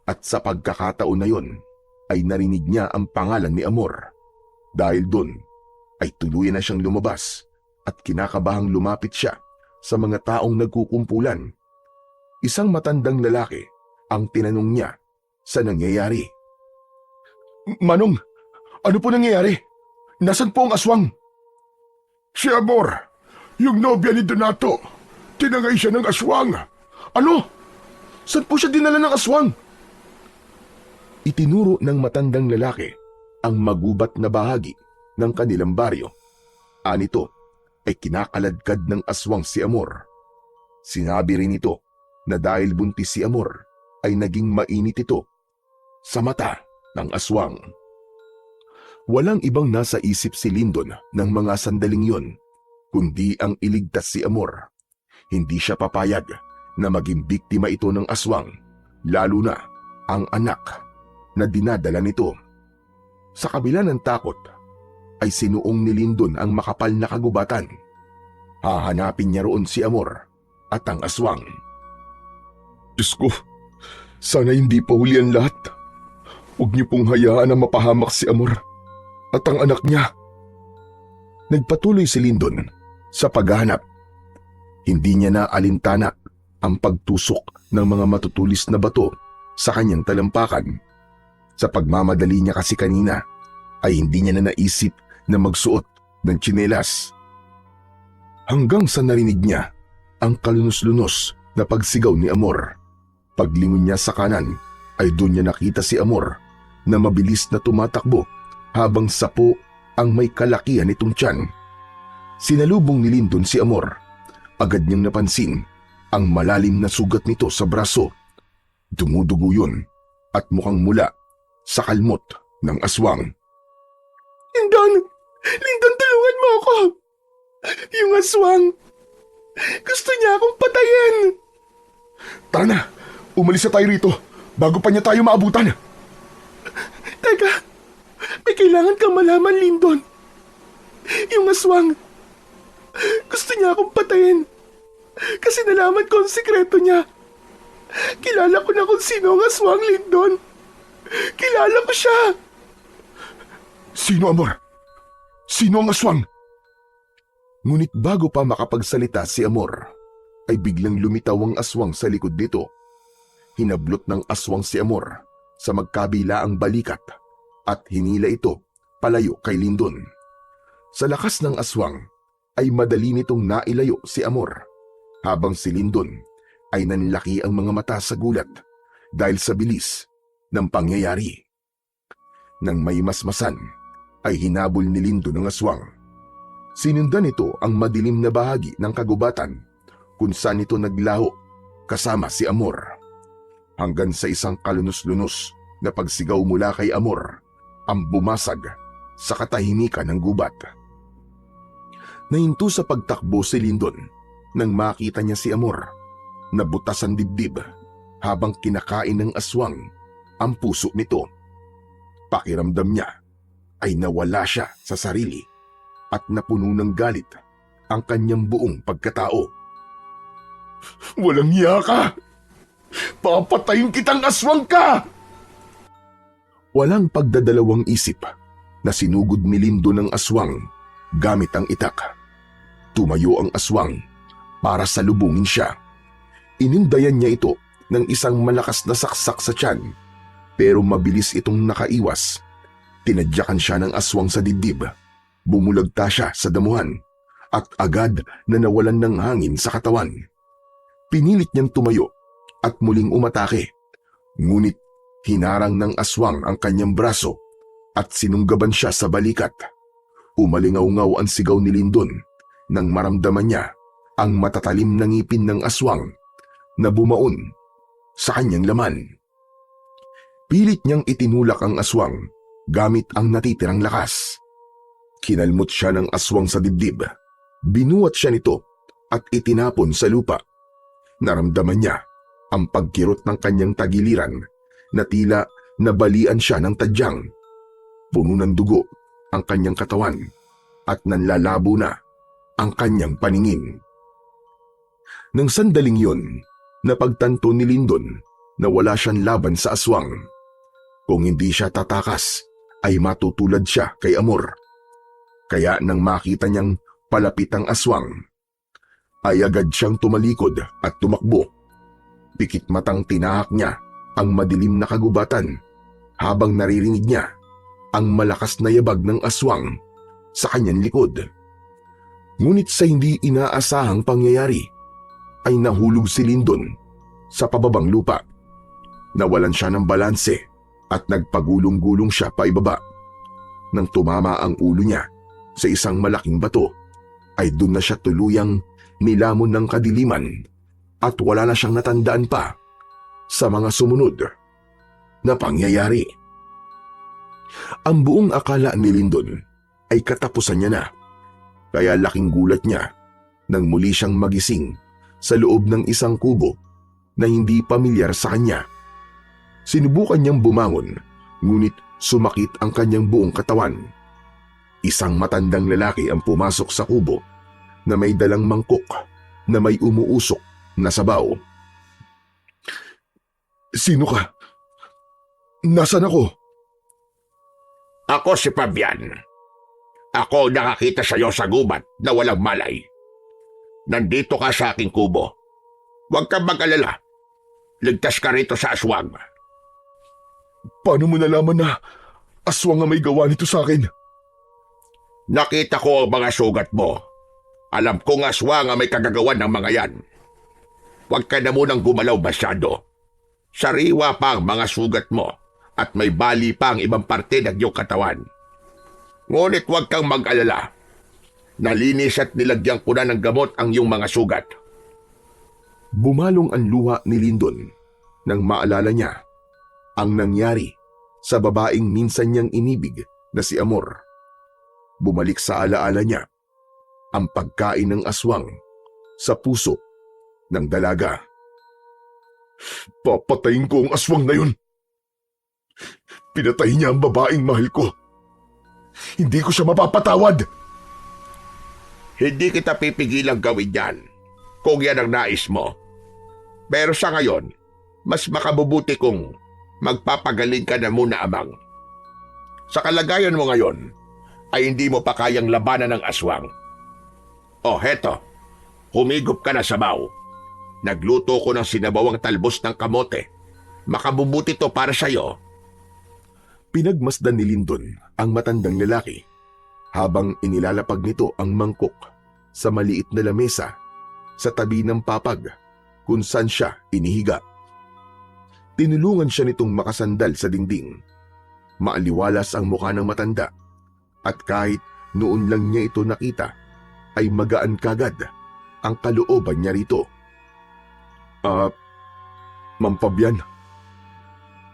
at sa pagkakataon na yon ay narinig niya ang pangalan ni Amor. Dahil doon ay tuluyan na siyang lumabas at kinakabahang lumapit siya sa mga taong nagkukumpulan. Isang matandang lalaki ang tinanong niya sa nangyayari. "Manong, ano po nangyayari? Nasaan po ang aswang?" Si Amor, yung nobya ni Donato, tinangay siya ng aswang. "Ano? Saan po siya dinala ng aswang?" Itinuro ng matandang lalaki ang magubat na bahagi ng kanilang baryo. Anito ay kinakaladkad ng aswang si Amor. Sinabi rin ito na dahil buntis si Amor ay naging mainit ito sa mata ng aswang. Walang ibang nasa isip si Lindon ng mga sandaling yon, kundi ang iligtas si Amor. Hindi siya papayag na maging biktima ito ng aswang, lalo na ang anak na dinadala nito. Sa kabila ng takot, ay sinuong ni Lindon ang makapal na kagubatan. Hahanapin niya roon si Amor at ang aswang. Diyos ko, sana hindi pa huli ang lahat. Huwag niyo pong hayaan na mapahamak si Amor at ang anak niya. Nagpatuloy si Lindon sa paghahanap. Hindi niya na alintana ang pagtusok ng mga matutulis na bato sa kanyang talampakan. Sa pagmamadali niya kasi kanina ay hindi niya na naisip na magsuot ng tsinelas. Hanggang sa narinig niya ang kalunos-lunos na pagsigaw ni Amor. Paglingon niya sa kanan ay doon niya nakita si Amor na mabilis na tumatakbo habang sapo ang may kalakihan nitong tiyan. Sinalubong ni Lyndon si Amor. Agad niyang napansin ang malalim na sugat nito sa braso. Dumudugo yun at mukhang mula sa kalmot ng aswang. Lindon! Lindon, tulungan mo ako! Yung aswang! Gusto niya akong patayin! Tara na! Umalis na tayo rito bago pa niya tayo maabutan. Teka, may kailangan kang malaman, Lindon. Yung aswang, gusto niya akong patayin. Kasi nalaman ko ang sikreto niya. Kilala ko na kung sino ang aswang, Lindon. Kilala ko siya. Sino, Amor? Sino ang aswang? Ngunit bago pa makapagsalita si Amor, ay biglang lumitaw ang aswang sa likod nito. Hinablot ng aswang si Amor sa magkabila ang balikat at hinila ito palayo kay Lyndon. Sa lakas ng aswang ay madali nitong nailayo si Amor, habang si Lyndon ay nanlaki ang mga mata sa gulat dahil sa bilis ng pangyayari. Nang may masmasan ay hinabol ni Lyndon ang aswang. Sinundan nito ang madilim na bahagi ng kagubatan kung saan ito naglaho kasama si Amor. Hanggang sa isang kalunos-lunos na pagsigaw mula kay Amor ang bumasag sa katahimikan ng gubat. Nahinto sa pagtakbo si Lyndon nang makita niya si Amor na butas ang dibdib habang kinakain ng aswang ang puso nito. Pakiramdam niya ay nawala siya sa sarili at napuno ng galit ang kanyang buong pagkatao. Walang hiya ka! Papatayin kitang aswang ka! Walang pagdadalawang isip na sinugod ni Lyndon ng aswang gamit ang itak. Tumayo ang aswang para salubungin siya. Inindayan niya ito ng isang malakas na saksak sa tiyan, pero mabilis itong nakaiwas. Tinadyakan siya ng aswang sa dibdib. Bumulagta siya sa damuhan at agad na nawalan ng hangin sa katawan. Pinilit niyang tumayo at muling umatake. Ngunit hinarang ng aswang ang kanyang braso at sinunggaban siya sa balikat. Umalingaw-ngaw ang sigaw ni Lyndon nang maramdaman niya ang matatalim na ngipin ng aswang na bumaon sa kanyang laman. Pilit niyang itinulak ang aswang gamit ang natitirang lakas. Kinalmot siya ng aswang sa dibdib. Binuhat siya nito at itinapon sa lupa. Naramdaman niya ang pagkirot ng kanyang tagiliran na tila nabalian siya ng tadyang. Puno ng dugo ang kanyang katawan at nanlalabo na ang kanyang paningin. Nang sandaling yun, napagtanto ni Lyndon na wala siyang laban sa aswang. Kung hindi siya tatakas, ay matutulad siya kay Amor. Kaya nang makita niyang palapit ang aswang, ay agad siyang tumalikod at tumakbo. Pikit matang tinahak niya ang madilim na kagubatan habang naririnig niya ang malakas na yabag ng aswang sa kanyang likod. Ngunit sa hindi inaasahang pangyayari, ay nahulog si Lyndon sa pababang lupa. Nawalan siya ng balanse at nagpagulong-gulong siya paibaba. Nang tumama ang ulo niya sa isang malaking bato, ay doon na siya tuluyang nilamon ng kadiliman at wala na siyang natandaan pa sa mga sumunod na pangyayari. Ang buong akala ni Lyndon ay katapusan niya na, kaya laking gulat niya nang muli siyang magising sa loob ng isang kubo na hindi pamilyar sa kanya. Sinubukan niyang bumangon, ngunit sumakit ang kanyang buong katawan. Isang matandang lalaki ang pumasok sa kubo na may dalang mangkok na may umuusok na sabaw. Sino ka? Nasaan ako? Ako si Fabian. Ako nakakita sa iyo sa gubat na walang malay. Nandito ka sa aking kubo. Huwag kang mag-alala. Ligtas ka rito sa aswang. Paano mo nalaman na aswang ang may gawa nito sa akin? Nakita ko ang mga sugat mo. Alam kong aswang ang may kagagawan ng mga yan. Huwag ka na munang gumalaw masyado. Sariwa pa ang mga sugat mo at may bali pa ang ibang parte ng iyong katawan. Ngunit huwag kang mag-alala. Nalinis at nilagyan ko na ng gamot ang iyong mga sugat. Bumalong ang luha ni Lindon nang maalala niya ang nangyari sa babaeng minsan niyang inibig na si Amor. Bumalik sa alaala niya ang pagkain ng aswang sa puso ng dalaga. Papatayin ko ang aswang na yun. Pinatay niya ang babaeng mahal ko. Hindi ko siya mapapatawad. Hindi kita pipigilang gawin yan kung yan ang nais mo. Pero sa ngayon, mas makabubuti kung magpapagaling ka na muna, Amang. Sa kalagayan mo ngayon, ay hindi mo pa kayang labanan ng aswang. O heto, humigop ka na sabaw. Nagluto ko ng sinabawang talbos ng kamote. Makabubuti to para sa'yo. Pinagmasdan ni Lindon ang matandang lalaki habang inilalapag nito ang mangkok sa maliit na lamesa sa tabi ng papag kung saan siya inihiga. Tinulungan siya nitong makasandal sa dingding. Maaliwalas ang mukha ng matanda at kahit noon lang niya ito nakita ay magaan kagad ang kalooban niya rito. Ma'am Fabian,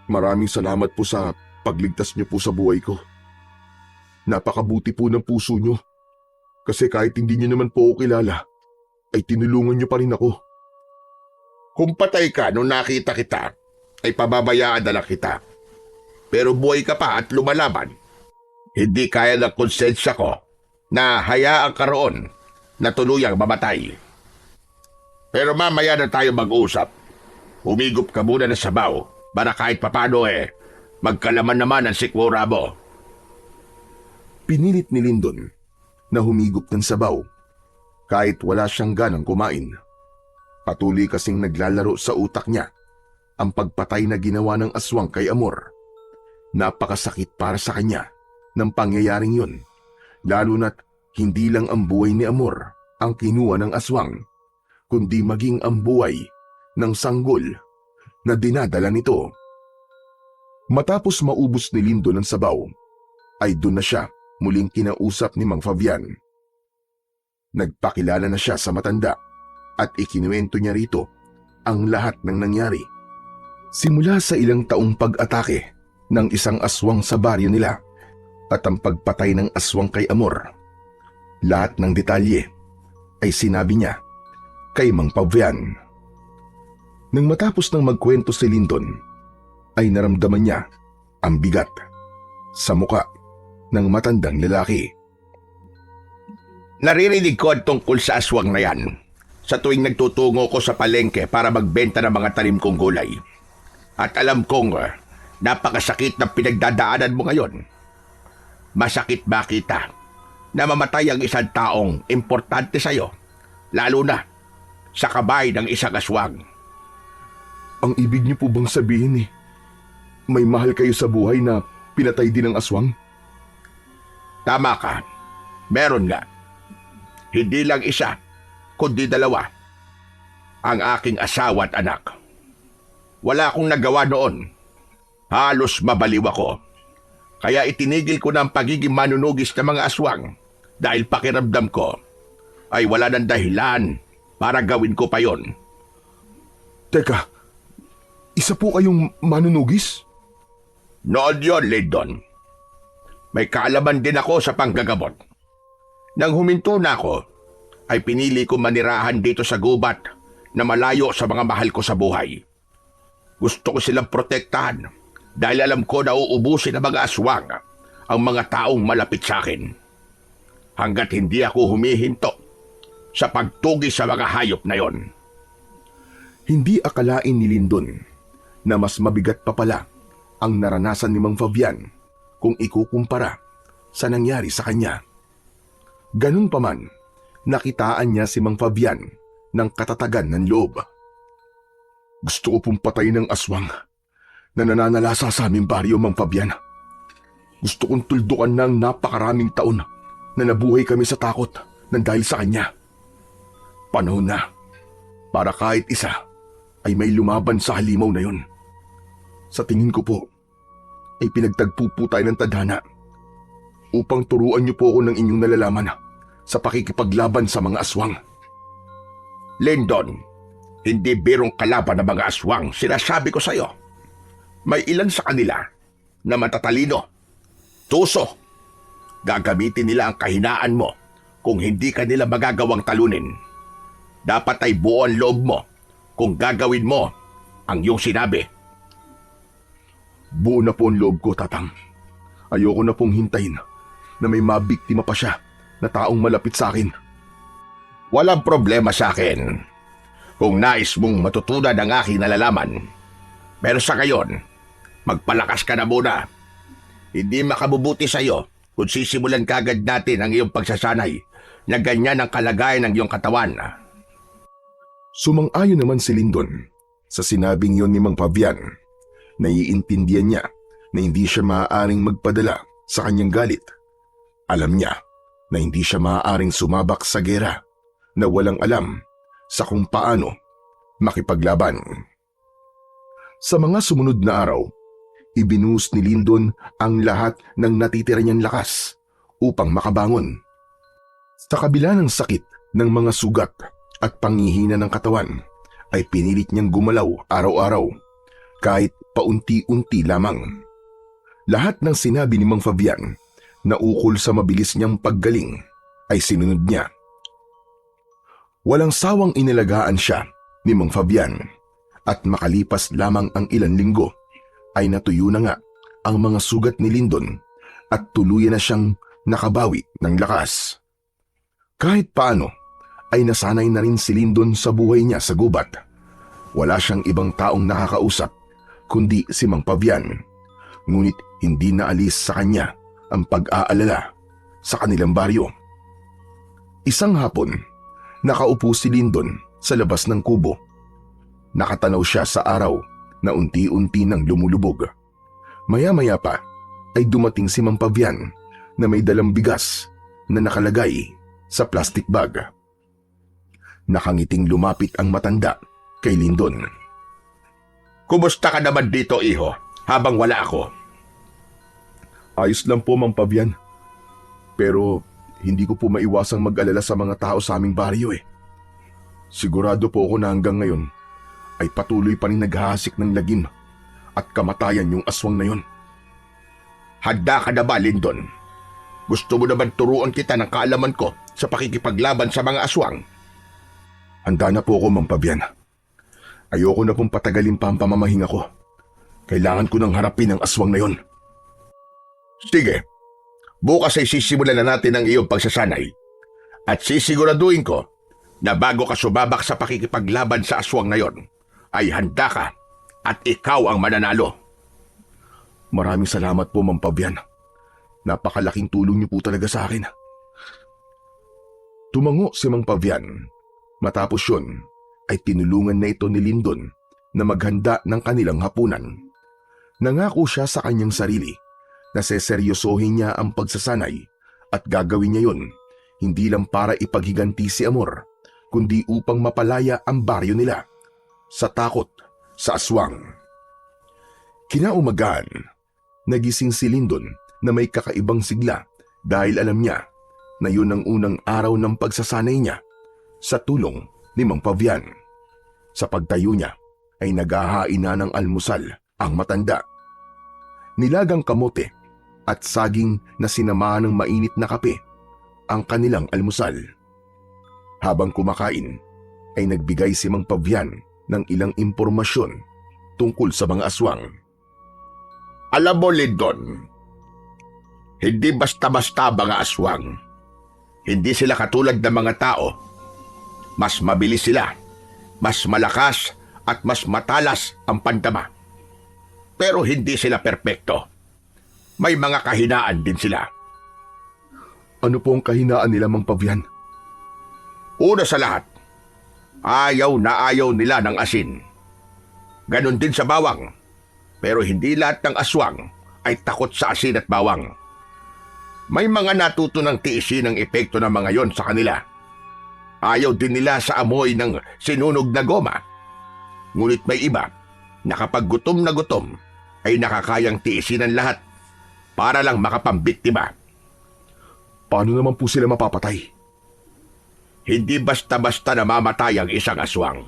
maraming salamat po sa pagligtas niyo po sa buhay ko. Napakabuti po ng puso niyo kasi kahit hindi niyo naman po ako kilala, ay tinulungan niyo pa rin ako. Kung patay ka nung nakita kita, ay pababayaan na lang kita. Pero buhay ka pa at lumalaban. Hindi kaya ng konsensya ko na hayaan ka roon na tuluyang mamatay. Pero mamaya na tayo mag-usap. Humigop ka muna ng sabaw para kahit papano magkalaman naman ang sikmura mo. Pinilit ni Lindon na humigop ng sabaw kahit wala siyang ganang kumain. Patuloy kasing naglalaro sa utak niya ang pagpatay na ginawa ng aswang kay Amor. Napakasakit para sa kanya ng pangyayaring yun, lalo na't hindi lang ang buhay ni Amor ang kinuha ng aswang, kundi maging ang buhay ng sanggol na dinadala nito. Matapos maubos ni Lindon ang sabaw, ay doon na siya muling kinausap ni Mang Fabian. Nagpakilala na siya sa matanda at ikinuwento niya rito ang lahat ng nangyari. Simula sa ilang taong pag-atake ng isang aswang sa baryo nila at ang pagpatay ng aswang kay Amor. Lahat ng detalye ay sinabi niya kay Mang Fabian. Nang matapos ng magkwento si Lindon, ay naramdaman niya ang bigat sa muka ng matandang lalaki. Naririnig ko ang tungkol sa aswang na yan sa tuwing nagtutungo ko sa palengke para magbenta ng mga tanim kong gulay. At alam kong napakasakit ng pinagdadaanan mo ngayon. Masakit ba kita na mamatay ang isang taong importante sa'yo, lalo na sa kabay ng isang aswang? Ang ibig niyo po bang sabihin may mahal kayo sa buhay na pinatay din ng aswang? Tama ka. Meron nga. Hindi lang isa, kundi dalawa. Ang aking asawa at anak. Wala akong nagawa noon. Halos mabaliw ako. Kaya itinigil ko na ang pagiging manunugis ng mga aswang dahil pakiramdam ko ay wala ng dahilan para gawin ko pa yon. Teka, isa po kayong manunugis? Noon yon, Lindon. May kaalaman din ako sa panggagamot. Nang huminto na ako, ay pinili ko manirahan dito sa gubat na malayo sa mga mahal ko sa buhay. Gusto ko silang protektahan dahil alam ko na uubusin ng mga aswang ang mga taong malapit sa akin. Hanggat hindi ako humihinto sa pagtugi sa mga hayop na yon. Hindi akalain ni Lindon na mas mabigat pa pala ang naranasan ni Mang Fabian kung ikukumpara sa nangyari sa kanya. Ganun pa man, nakitaan niya si Mang Fabian ng katatagan ng loob. Gusto ko pong patayin ng aswang na nananalasa sa aming baryo, Mang Fabian. Gusto kong tuldukan ng napakaraming taon na nabuhay kami sa takot nang dahil sa kanya. Panahon na para kahit isa ay may lumaban sa halimaw na yon. Sa tingin ko po, ay pinagtagpo po tayo ng tadhana upang turuan niyo po ako ng inyong nalalaman sa pakikipaglaban sa mga aswang. Lyndon, hindi birong kalaban ng mga aswang, sinasabi ko sa'yo. May ilan sa kanila na matatalino, tuso. Gagamitin nila ang kahinaan mo kung hindi ka nila magagawang talunin. Dapat ay buo ang loob mo kung gagawin mo ang iyong sinabi. Buo na po ang loob ko, Tatang. Ayoko na pong hintayin na may mabiktima pa siya na taong malapit sa akin. Walang problema sa akin kung nais mong matutunan ang aking nalalaman. Pero sa ngayon, magpalakas ka na muna. Hindi makabubuti sa iyo kung sisimulan kagad natin ang iyong pagsasanay na ganyan ang kalagayan ng iyong katawan. Sumang-ayon naman si Lyndon sa sinabing yon ni Mang Fabian. Naiintindihan niya na hindi siya maaaring magpadala sa kanyang galit. Alam niya na hindi siya maaaring sumabak sa gera na walang alam sa kung paano makipaglaban. Sa mga sumunod na araw, ibinuhos ni Lyndon ang lahat ng natitira niyang lakas upang makabangon. Sa kabila ng sakit ng mga sugat at panghihina ng katawan, ay pinilit niyang gumalaw araw-araw kahit paunti-unti lamang. Lahat ng sinabi ni Mang Fabian na ukol sa mabilis niyang paggaling ay sinunod niya. Walang sawang inalagaan siya ni Mang Fabian at makalipas lamang ang ilang linggo ay natuyo na nga ang mga sugat ni Lyndon at tuluyan na siyang nakabawi ng lakas. Kahit paano ay nasanay na rin si Lyndon sa buhay niya sa gubat. Wala siyang ibang taong nakakausap kundi si Mang Fabian, ngunit hindi naalis sa kanya ang pag-aalala sa kanilang baryo. Isang hapon, nakaupo si Lyndon sa labas ng kubo. Nakatanaw siya sa araw na unti-unti nang lumulubog. Maya-maya pa ay dumating si Mang Fabian na may dalang bigas na nakalagay sa plastic bag. Nakangiting lumapit ang matanda kay Lyndon. Kumusta ka naman dito, iho, habang wala ako? Ayos lang po, Mang Fabian. Pero hindi ko po maiwasang mag-alala sa mga tao sa aming baryo eh. Sigurado po ako na hanggang ngayon ay patuloy pa rin naghahasik ng lagim at kamatayan yung aswang na yon. Handa ka na ba, Lyndon? Gusto mo naman turuan kita ng kaalaman ko sa pakikipaglaban sa mga aswang? Handa na po ako, Mang Fabian. Ayoko na pong patagalin pa ang pamamahinga ko. Kailangan ko nang harapin ang aswang na yon. Sige, bukas ay sisimulan na natin ang iyong pagsasanay. At sisiguraduhin ko na bago ka sumabak sa pakikipaglaban sa aswang na yon, ay handa ka at ikaw ang mananalo. Maraming salamat po, Mang Fabian. Napakalaking tulong niyo po talaga sa akin. Tumango si Mang Fabian. Matapos yun, ay tinulungan na ito ni Lyndon na maghanda ng kanilang hapunan. Nangako siya sa kanyang sarili na seseryosohin niya ang pagsasanay at gagawin niya yon hindi lang para ipaghiganti si Amor, kundi upang mapalaya ang baryo nila sa takot sa aswang. Kinaumagahan, nagising si Lyndon na may kakaibang sigla dahil alam niya na yun ang unang araw ng pagsasanay niya sa tulong ni Mang Fabian. Sa pagtayo niya ay naghahain na ng almusal ang matanda. Nilagang kamote at saging na sinamahan ng mainit na kape ang kanilang almusal. Habang kumakain ay nagbigay si Mang Fabian ng ilang impormasyon tungkol sa mga aswang. Alam mo, Lyndon, hindi basta-basta mga aswang. Hindi sila katulad ng mga tao. Mas mabilis sila, mas malakas at mas matalas ang pandama. Pero hindi sila perpekto. May mga kahinaan din sila. Ano po ang kahinaan nila, Mang Fabian? Una sa lahat, ayaw na ayaw nila ng asin. Ganon din sa bawang. Pero hindi lahat ng aswang ay takot sa asin at bawang. May mga natuto ng tiisin ang epekto ng mga yon sa kanila. Ayaw din nila sa amoy ng sinunog na goma. Ngunit may iba na kapag gutom na gutom ay nakakayang tiisin ang lahat para lang makapambiktima. Paano naman po sila mapapatay? Hindi basta-basta namamatay ang isang aswang.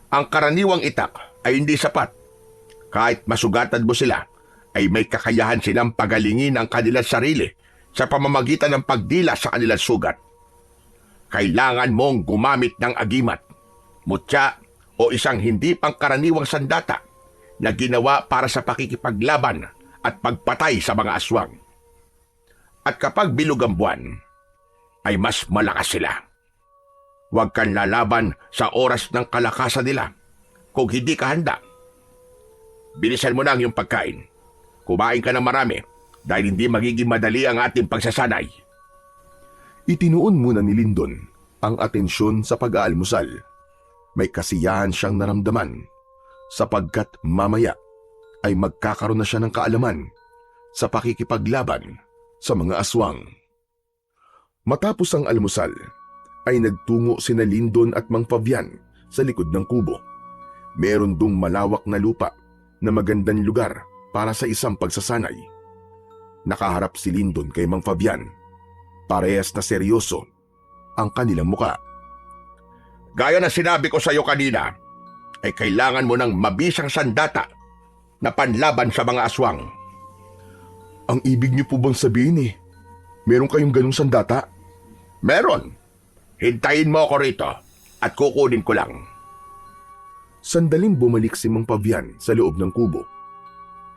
Ang karaniwang itak ay hindi sapat. Kahit masugatan mo sila, ay may kakayahan silang pagalingin ang kanilang sarili sa pamamagitan ng pagdila sa kanilang sugat. Kailangan mong gumamit ng agimat, mutya o isang hindi pangkaraniwang sandata na ginawa para sa pakikipaglaban at pagpatay sa mga aswang. At kapag bilog ang buwan, ay mas malakas sila. Huwag kang lalaban sa oras ng kalakasan nila kung hindi ka handa. Bilisan mo na ang iyong pagkain. Kumain ka ng marami dahil hindi magiging madali ang ating pagsasanay. Itinuon muna ni Lyndon ang atensyon sa pag-aalmusal. May kasiyahan siyang naramdaman sapagkat mamaya ay magkakaroon na siya ng kaalaman sa pakikipaglaban sa mga aswang. Matapos ang almusal, ay nagtungo sina Lyndon at Mang Fabian sa likod ng kubo. Meron dong malawak na lupa na magandang lugar para sa isang pagsasanay. Nakaharap si Lyndon kay Mang Fabian. Parehas na seryoso ang kanilang muka. Gaya na sinabi ko sa iyo kanina, ay kailangan mo ng mabisang sandata na panlaban sa mga aswang. Ang ibig niyo po bang sabihin meron kayong ganung sandata? Meron. Hintayin mo ako rito at kukunin ko lang. Sandaling bumalik si Mang Fabian sa loob ng kubo.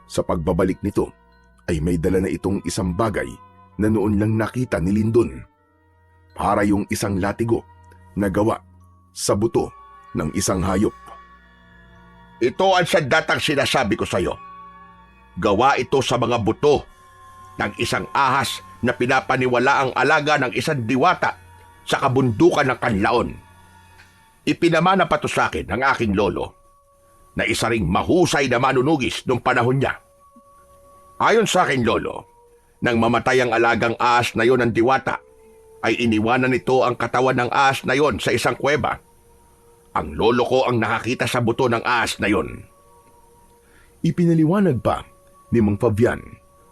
Sa pagbabalik nito, ay may dala na itong isang bagay na noon lang nakita ni Lyndon. Para yung isang latigo na gawa sa buto ng isang hayop. Ito ang sandatang sinasabi ko sa iyo. Gawa ito sa mga buto ng isang ahas na pinapaniwala ang alaga ng isang diwata sa kabundukan ng Kanlaon. Ipinamana pa to sa akin ng aking lolo na isa ring mahusay na manunugis noong panahon niya. Ayon sa aking lolo, nang mamatay ang alagang ahas na yon ng diwata, ay iniwanan nito ang katawan ng ahas na yon sa isang kuweba. Ang lolo ko ang nakakita sa buto ng ahas na yon. Ipinaliwanag pa ni Mang Fabian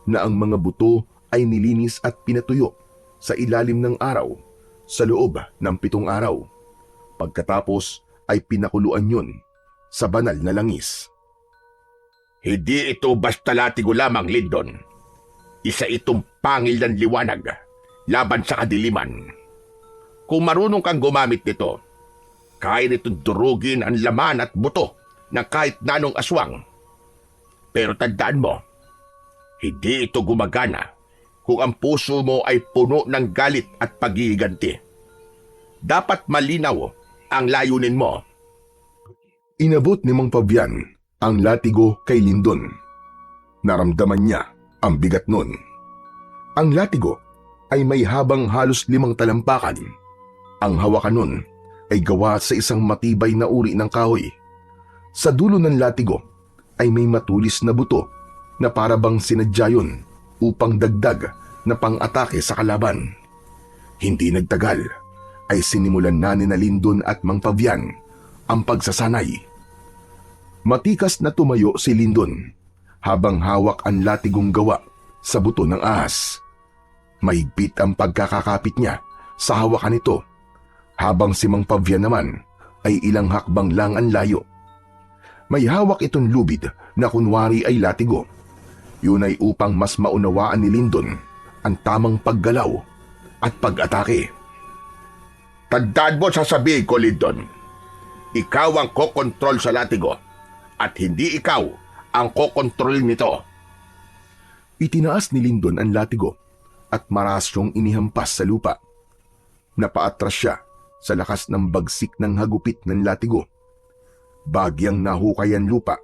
na ang mga buto ay nilinis at pinatuyo sa ilalim ng araw sa loob ng 7 araw. Pagkatapos ay pinakuluan yun sa banal na langis. Hindi ito basta latigo lamang, Lyndon. Isa itong pangil ng liwanag laban sa kadiliman. Kung marunong kang gumamit nito, kaya nitong durugin ang laman at buto ng kahit nanong aswang. Pero tandaan mo, hindi ito gumagana kung ang puso mo ay puno ng galit at paghihiganti. Dapat malinaw ang layunin mo. Inabot ni Mang Fabian ang latigo kay Lyndon. Naramdaman niya ang bigat nun. Ang latigo ay may habang halos 5 talampakan. Ang hawakan nun ay gawa sa isang matibay na uri ng kahoy. Sa dulo ng latigo ay may matulis na buto na parabang sinadya yun upang dagdag na pang-atake sa kalaban. Hindi nagtagal ay sinimulan na ni Lyndon at Mang Fabian ang pagsasanay. Matikas na tumayo si Lyndon habang hawak ang latigong gawa sa buto ng ahas. Mahigpit ang pagkakakapit niya sa hawakan nito, habang si Mang Fabian naman ay ilang hakbang lang ang layo. May hawak itong lubid na kunwari ay latigo. Yun ay upang mas maunawaan ni Lyndon ang tamang paggalaw at pag-atake. Tandaan mo sasabihin ko, Lyndon. Ikaw ang kokontrol sa latigo at hindi ikaw ang kokontrol nito. Itinaas ni Lyndon ang latigo at maras siyang inihampas sa lupa. Napaatras siya sa lakas ng bagsik ng hagupit ng latigo. Bagyang nahukay ang lupa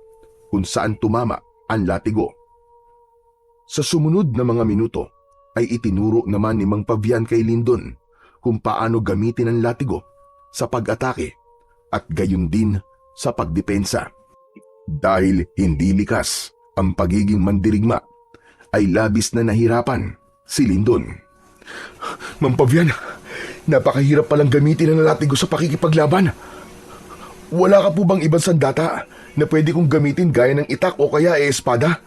kung saan tumama ang latigo. Sa sumunod na mga minuto ay itinuro naman ni Mang Fabian kay Lyndon kung paano gamitin ang latigo sa pag-atake at gayon din sa pagdepensa. Dahil hindi likas ang pagiging mandirigma, ay labis na nahirapan si Lindon. Ma'am Pavian, napakahirap palang gamitin ang latigo sa pakikipaglaban. Wala ka po bang ibang sandata na pwede kong gamitin gaya ng itak o kaya espada?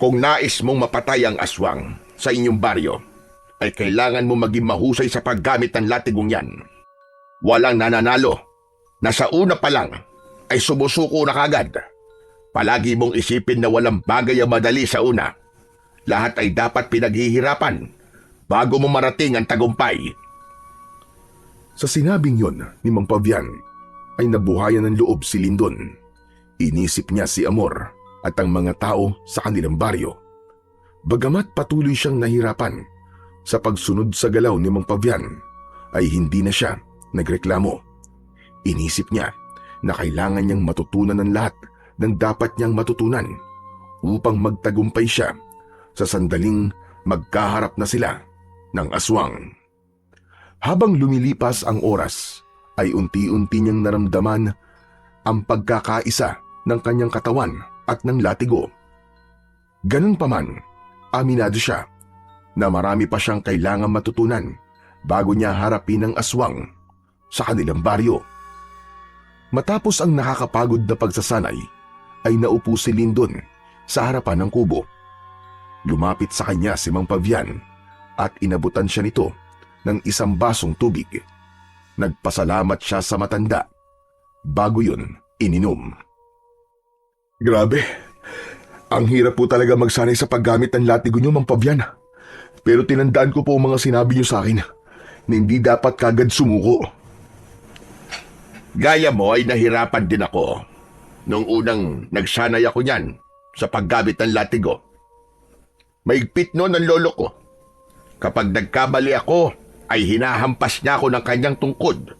Kung nais mong mapatay ang aswang sa inyong baryo, ay kailangan mo maging mahusay sa paggamit ng latigong yan. Walang nananalo na sa una pa lang ay sumusuko na kagad. Palagi mong isipin na walang bagay ang madali sa una. Lahat ay dapat pinaghihirapan bago mo marating ang tagumpay. Sa sinabing yon ni Mang Pavian, ay nabuhayan ng loob si Lindon. Inisip niya si Amor at ang mga tao sa kanilang baryo. Bagamat patuloy siyang nahirapan sa pagsunod sa galaw ni Mang Pavian, ay hindi na siya nagreklamo. Inisip niya na kailangan niyang matutunan ng lahat ng dapat niyang matutunan upang magtagumpay siya sa sandaling magkaharap na sila ng aswang. Habang lumilipas ang oras, ay unti-unti niyang naramdaman ang pagkakaisa ng kanyang katawan at ng latigo. Ganun pa man, aminado siya na marami pa siyang kailangan matutunan bago niya harapin ang aswang sa kanilang baryo. Matapos ang nakakapagod na pagsasanay, ay naupo si Lindon sa harapan ng kubo. Lumapit sa kanya si Mang Pavian at inabutan siya nito ng isang basong tubig. Nagpasalamat siya sa matanda. Bago yun, ininom. Grabe, ang hirap po talaga magsanay sa paggamit ng latigo niyo, Mang Pavian. Pero tinandaan ko po ang mga sinabi niyo sa akin na hindi dapat kagad sumuko. Gaya mo ay nahirapan din ako nung unang nagsanay ako niyan sa paggamit ng latigo. Maigpit noon ang lolo ko. Kapag nagkamali ako, ay hinahampas niya ako ng kanyang tungkod.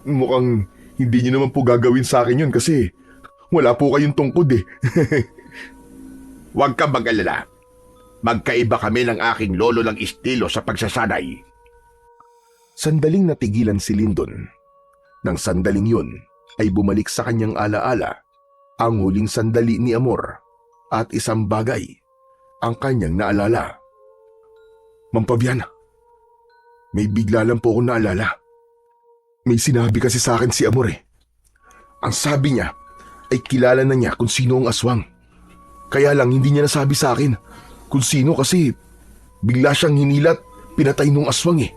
Mukhang hindi niyo naman po gagawin sa akin yun kasi wala po kayong tungkod eh. Huwag ka mag-alala. Magkaiba kami ng aking lolo ng estilo sa pagsasanay. Sandaling natigilan si Lindon. Nang sandaling yun, ay bumalik sa kanyang alaala ang huling sandali ni Amor at isang bagay ang kanyang naalala. Mang Pavian, may bigla lang po akong naalala. May sinabi kasi sa akin si Amor eh. Ang sabi niya ay kilala na niya kung sino ang aswang. Kaya lang hindi niya nasabi sa akin kung sino kasi bigla siyang hinilat, pinatay nung aswang eh.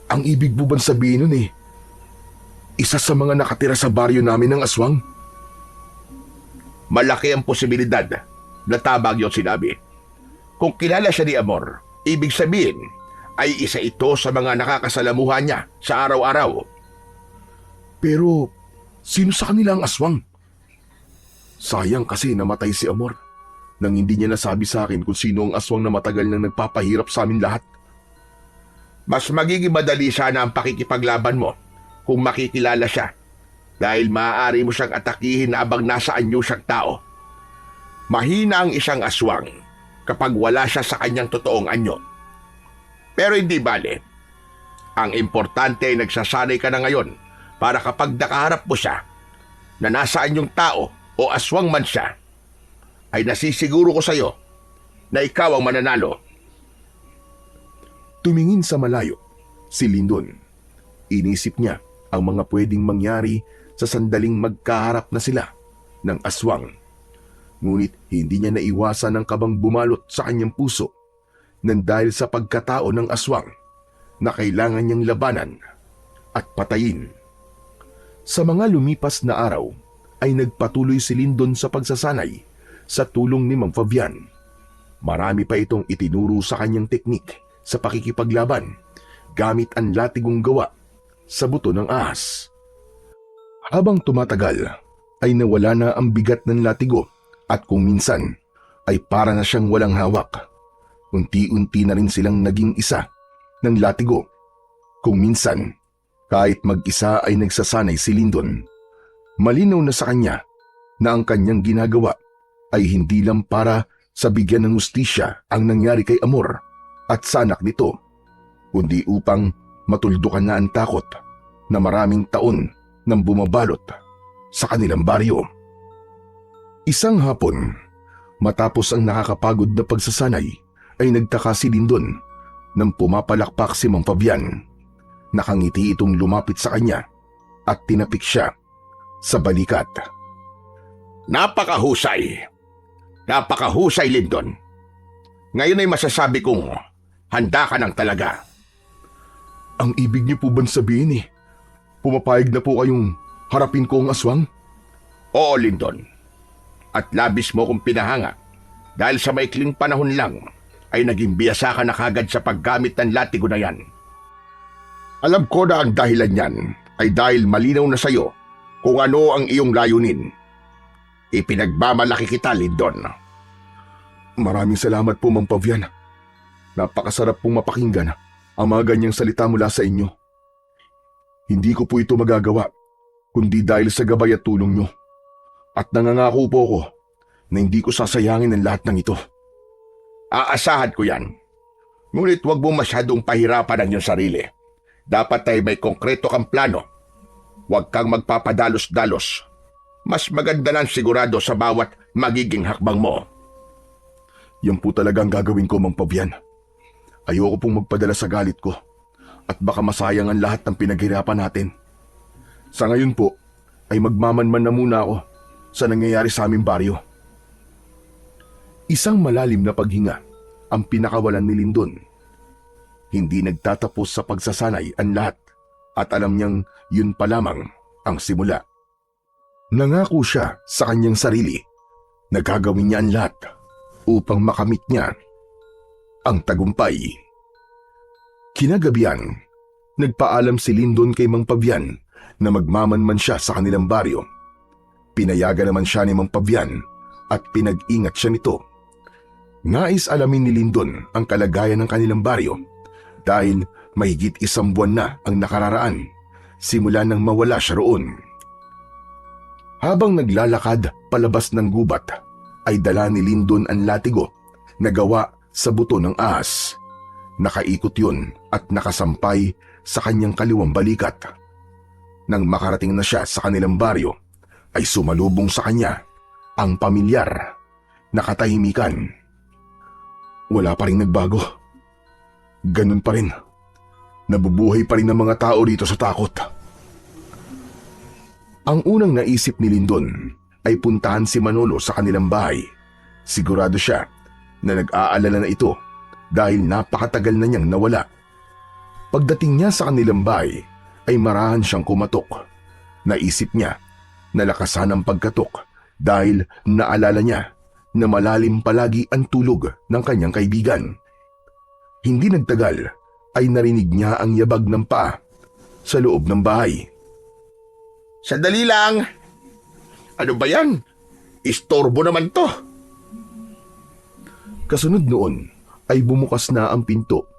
Ang ibig po bang sabihin nun eh, isa sa mga nakatira sa baryo namin ng aswang? Malaki ang posibilidad na tama yung sinabi. Kung kilala siya ni Amor, ibig sabihin ay isa ito sa mga nakakasalamuhan niya sa araw-araw. Pero sino sa kanila ang aswang? Sayang kasi namatay si Amor nang hindi niya nasabi sa akin kung sino ang aswang na matagal nang nagpapahirap sa amin lahat. Mas magiging madali sana ang pakikipaglaban mo kung makikilala siya dahil maaari mo siyang atakihin na abang nasa anyo siyang tao. Mahina ang isang aswang kapag wala siya sa kanyang totoong anyo. Pero hindi bale. Ang importante ay nagsasanay ka na ngayon para kapag nakaharap mo siya na nasa anyong tao o aswang man siya, ay nasisiguro ko sa iyo na ikaw ang mananalo. Tumingin sa malayo si Lindon. Inisip niya ang mga pwedeng mangyari sa sandaling magkaharap na sila ng aswang. Ngunit hindi niya naiwasan ang kabang bumalot sa kanyang puso nang dahil sa pagkatao ng aswang na kailangan niyang labanan at patayin. Sa mga lumipas na araw ay nagpatuloy si Lindon sa pagsasanay sa tulong ni Mang Pavian. Marami pa itong itinuro sa kanyang teknik sa pakikipaglaban gamit ang latigong gawa sa buto ng ahas. Habang tumatagal ay nawala na ang bigat ng latigo at kung minsan ay para na siyang walang hawak. Unti-unti na rin silang naging isa ng latigo. Kung minsan, kahit mag-isa ay nagsasanay si Lindon, malinaw na sa kanya na ang kanyang ginagawa ay hindi lang para sa bigyan ng hustisya ang nangyari kay Amor at sa anak nito, kundi upang matuldukan na ang takot na maraming taon nang bumabalot sa kanilang baryo. Isang hapon, matapos ang nakakapagod na pagsasanay, ay nagtaka si Lindon nang pumapalakpak si Mang Fabian. Nakangiti itong lumapit sa kanya at tinapik siya sa balikat. Napakahusay! Napakahusay, Lindon. Ngayon ay masasabi kong handa ka ng talaga. Ang ibig niyo po bang sabihin pumapayag na po kayong harapin ko ang aswang? Oo, Lindon. At labis mo kong pinahanga dahil sa maikling panahon lang ay naging biyasa ka na kagad sa paggamit ng latigo na yan. Alam ko na ang dahilan niyan ay dahil malinaw na sa'yo kung ano ang iyong layunin. Ipinagmamalaki kita, Lindon. Maraming salamat po, Mang Fabian. Napakasarap pong mapakinggan ang mga ganyang salita mula sa inyo. Hindi ko po ito magagawa kundi dahil sa gabay at tulong nyo. At nangangako po ako na hindi ko sasayangin ang lahat ng ito. Aasahan ko yan. Ngunit huwag mo masyadong pahirapan ang iyong sarili. Dapat ay may konkreto kang plano. Huwag kang magpapadalos-dalos. Mas maganda lang sigurado sa bawat magiging hakbang mo. Yan po talaga ang gagawin ko, Mang Fabian. Ayoko pong magpadala sa galit ko at baka masayang ang lahat ng pinaghirapan natin. Sa ngayon po, ay magmamanman na muna ako sa nangyayari sa aming baryo. Isang malalim na paghinga ang pinakawalan ni Lindon. Hindi nagtatapos sa pagsasanay ang lahat at alam niyang yun pa lamang ang simula. Nangako siya sa kanyang sarili na gagawin niya ang lahat upang makamit niya ang tagumpay. Kinagabihan, nagpaalam si Lindon kay Mang Fabian na magmamanman siya sa kanilang baryo. Pinayagan naman siya ni Mang Fabian at pinag-ingat siya nito. Nais alamin ni Lindon ang kalagayan ng kanilang baryo dahil mahigit 1 buwan na ang nakararaan simula nang mawala siya roon. Habang naglalakad palabas ng gubat, ay dala ni Lindon ang latigo na gawa sa buto ng ahas. Nakaikot yun at nakasampay sa kanyang kaliwang balikat. Nang makarating na siya sa kanilang baryo, ay sumalubong sa kanya ang pamilyar na katahimikan. Wala pa rin nagbago. Ganun pa rin. Nabubuhay pa rin ang mga tao rito sa takot. Ang unang naisip ni Lindon ay puntahan si Manolo sa kanilang bahay. Sigurado siya na nag-aalala na ito dahil napakatagal na niyang nawala. Pagdating niya sa kanilang bahay ay marahan siyang kumatok. Naisip niya na lakasan ang pagkatok dahil naalala niya na malalim palagi ang tulog ng kanyang kaibigan. Hindi nagtagal ay narinig niya ang yabag ng paa sa loob ng bahay. Sandali lang. Ano ba yan? Istorbo naman to. Kasunod noon ay bumukas na ang pinto.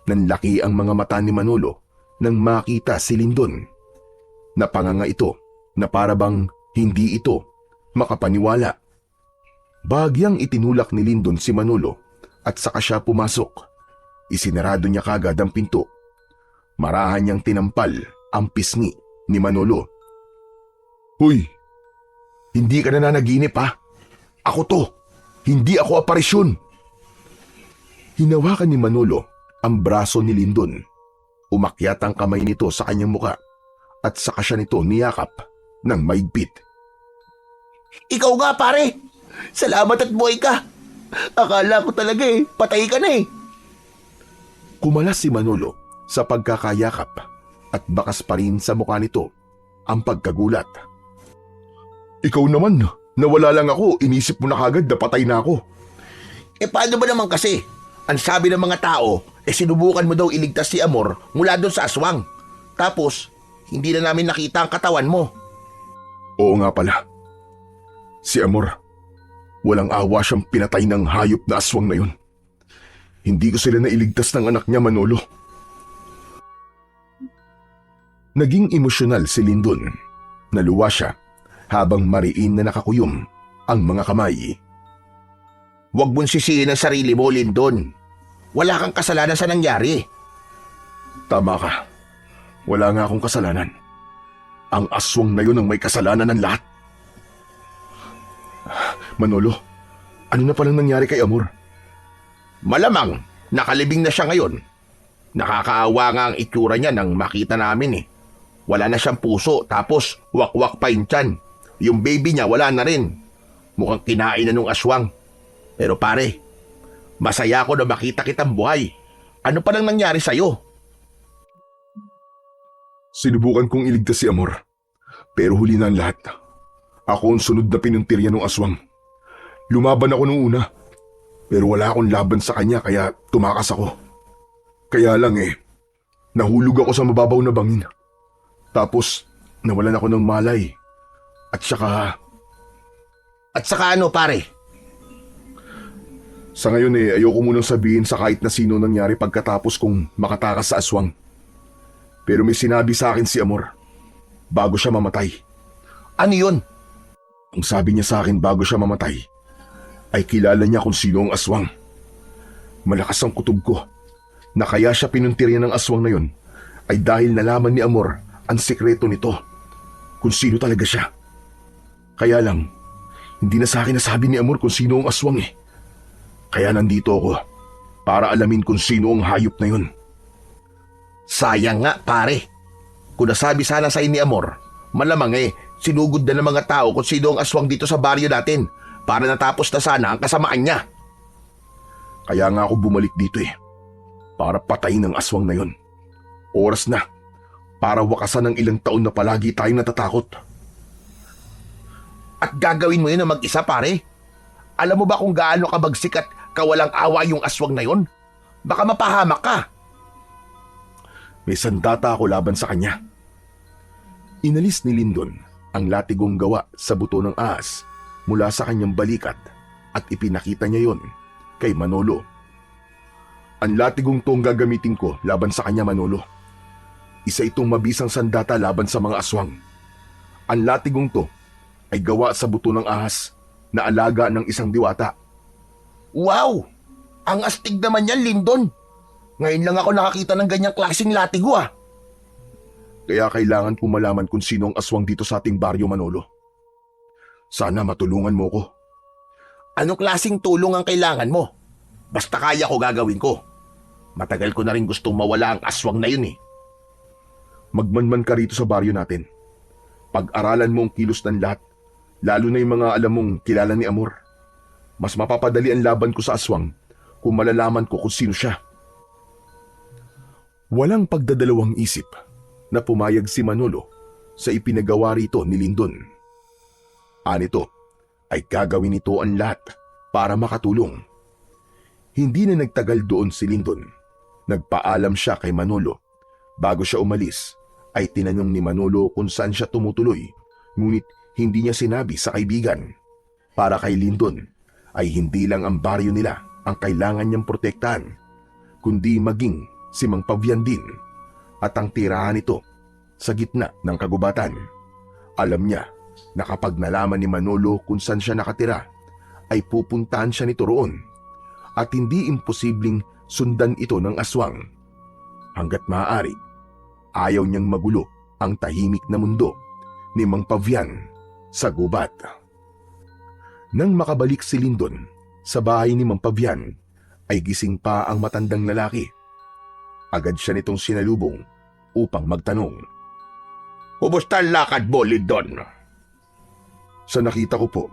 Nanlaki ang mga mata ni Manolo nang makita si Lindon. Napanganga ito na parabang hindi ito makapaniwala. Bahagyang itinulak ni Lindon si Manolo at saka siya pumasok. Isinarado niya kagad ang pinto. Marahan niyang tinampal ang pisngi ni Manolo. Hoy! Hindi ka na nanaginip ha? Ako to! Hindi ako aparisyon! Hinawakan ni Manolo ang braso ni Lindon. Umakyat ang kamay nito sa kanyang muka at saka siya nito niyakap ng maigpit. Ikaw nga, pare. Salamat at buhay ka. Akala ko talaga patay ka na . Kumalas si Manolo sa pagkakayakap at bakas pa rin sa mukha nito ang pagkagulat. Ikaw naman, nawala lang ako, inisip mo na kagad na patay na ako. Paano ba naman kasi? Ang sabi ng mga tao, sinubukan mo daw iligtas si Amor mula doon sa aswang. Tapos, hindi na namin nakita ang katawan mo. Oo nga pala. Si Amor, walang awa siyang pinatay ng hayop na aswang na yun. Hindi ko sila nailigtas ng anak niya, Manolo. Naging emosyonal si Lindon. Naluwa siya habang mariin na nakakuyom ang mga kamay. Huwag mong sisihin ang sarili mo, Lindon. Wala kang kasalanan sa nangyari. Tama ka. Wala nga akong kasalanan. Ang aswang na yun ang may kasalanan ng lahat. Manolo, ano na palang nangyari kay Amor? Malamang, nakalibing na siya ngayon. Nakakaawa nga ang itsura niya nang makita namin eh. Wala na siyang puso, tapos wakwak pa yung tiyan. Yung baby niya wala na rin. Mukhang kinain na nung aswang. Pero pare, masaya ako na makita kitang buhay. Ano pa nang nangyari sa'yo? Sinubukan kong iligtas si Amor. Pero huli na ang lahat. Ako ang sunod na pinuntirya ng aswang. Lumaban ako nung una. Pero wala akong laban sa kanya kaya tumakas ako. Kaya lang nahulog ako sa mababaw na bangin. Tapos nawalan ako ng malay. At saka Ano pare? sa ngayon ayoko munang sabihin sa kahit na sino nangyari pagkatapos kong makatakas sa aswang. Pero may sinabi sa akin si Amor bago siya mamatay. Ano yun? Ang sabi niya sa akin bago siya mamatay ay kilala niya kung sino ang aswang. Malakas ang kutob ko na kaya siya pinuntirya ng aswang na yun ay dahil nalaman ni Amor ang sikreto nito kung sino talaga siya. Kaya lang, hindi na sa akin nasabi ni Amor kung sino ang aswang Kaya nandito ako para alamin kung sino ang hayop na yun. Sayang nga pare. Kung nasabi sana sa ni Amor, malamang sinugod na ng mga tao kung sino ang aswang dito sa baryo natin para natapos na sana ang kasamaan niya. Kaya nga ako bumalik dito para patayin ang aswang na yun. Oras na para wakasan ng ilang taon na palagi tayong natatakot. At gagawin mo yun na mag-isa pare? Alam mo ba kung gaano kabagsik at kawalang awa yung aswang na yun? Baka mapahamak ka. May sandata ako laban sa kanya. Inalis ni Lindon ang latigong gawa sa buto ng ahas mula sa kanyang balikat at ipinakita niya yon kay Manolo. Ang latigong to ang gagamitin ko laban sa kanya, Manolo. Isa itong mabisang sandata laban sa mga aswang. Ang latigong to ay gawa sa buto ng ahas na alaga ng isang diwata. Wow! Ang astig naman yan, Lindon. Ngayon lang ako nakakita ng ganyang klaseng latigo Kaya kailangan kong malaman kung sino ang aswang dito sa ating baryo, Manolo. Sana matulungan mo ko. Anong klaseng tulong ang kailangan mo? Basta kaya ko gagawin ko. Matagal ko na rin gustong mawala ang aswang na yun Magmanman ka rito sa baryo natin. Pag-aralan mo ang kilos ng lahat, lalo na yung mga alam mong kilala ni Amor. Mas mapapadali ang laban ko sa aswang kung malalaman ko kung sino siya. Walang pagdadalawang isip na pumayag si Manolo sa ipinagawa rito ni Lindon. Anito ay gagawin nito ang lahat para makatulong. Hindi na nagtagal doon si Lindon. Nagpaalam siya kay Manolo. Bago siya umalis, ay tinanong ni Manolo kung saan siya tumutuloy, ngunit hindi niya sinabi sa kaibigan. Para kay Lindon, ay hindi lang ang baryo nila ang kailangan niyang protektahan, kundi maging si Mang Pavian din at ang tirahan nito sa gitna ng kagubatan. Alam niya na kapag nalaman ni Manolo kung saan siya nakatira, ay pupuntahan siya nito roon at hindi imposibleng sundan ito ng aswang. Hanggat maaari, ayaw niyang magulo ang tahimik na mundo ni Mang Pavian sa gubat. Nang makabalik si Lindon sa bahay ni Mang Pavian, ay gising pa ang matandang lalaki. Agad siya nitong sinalubong upang magtanong. Kumusta ang lakad mo, Lindon? Sa nakita ko po,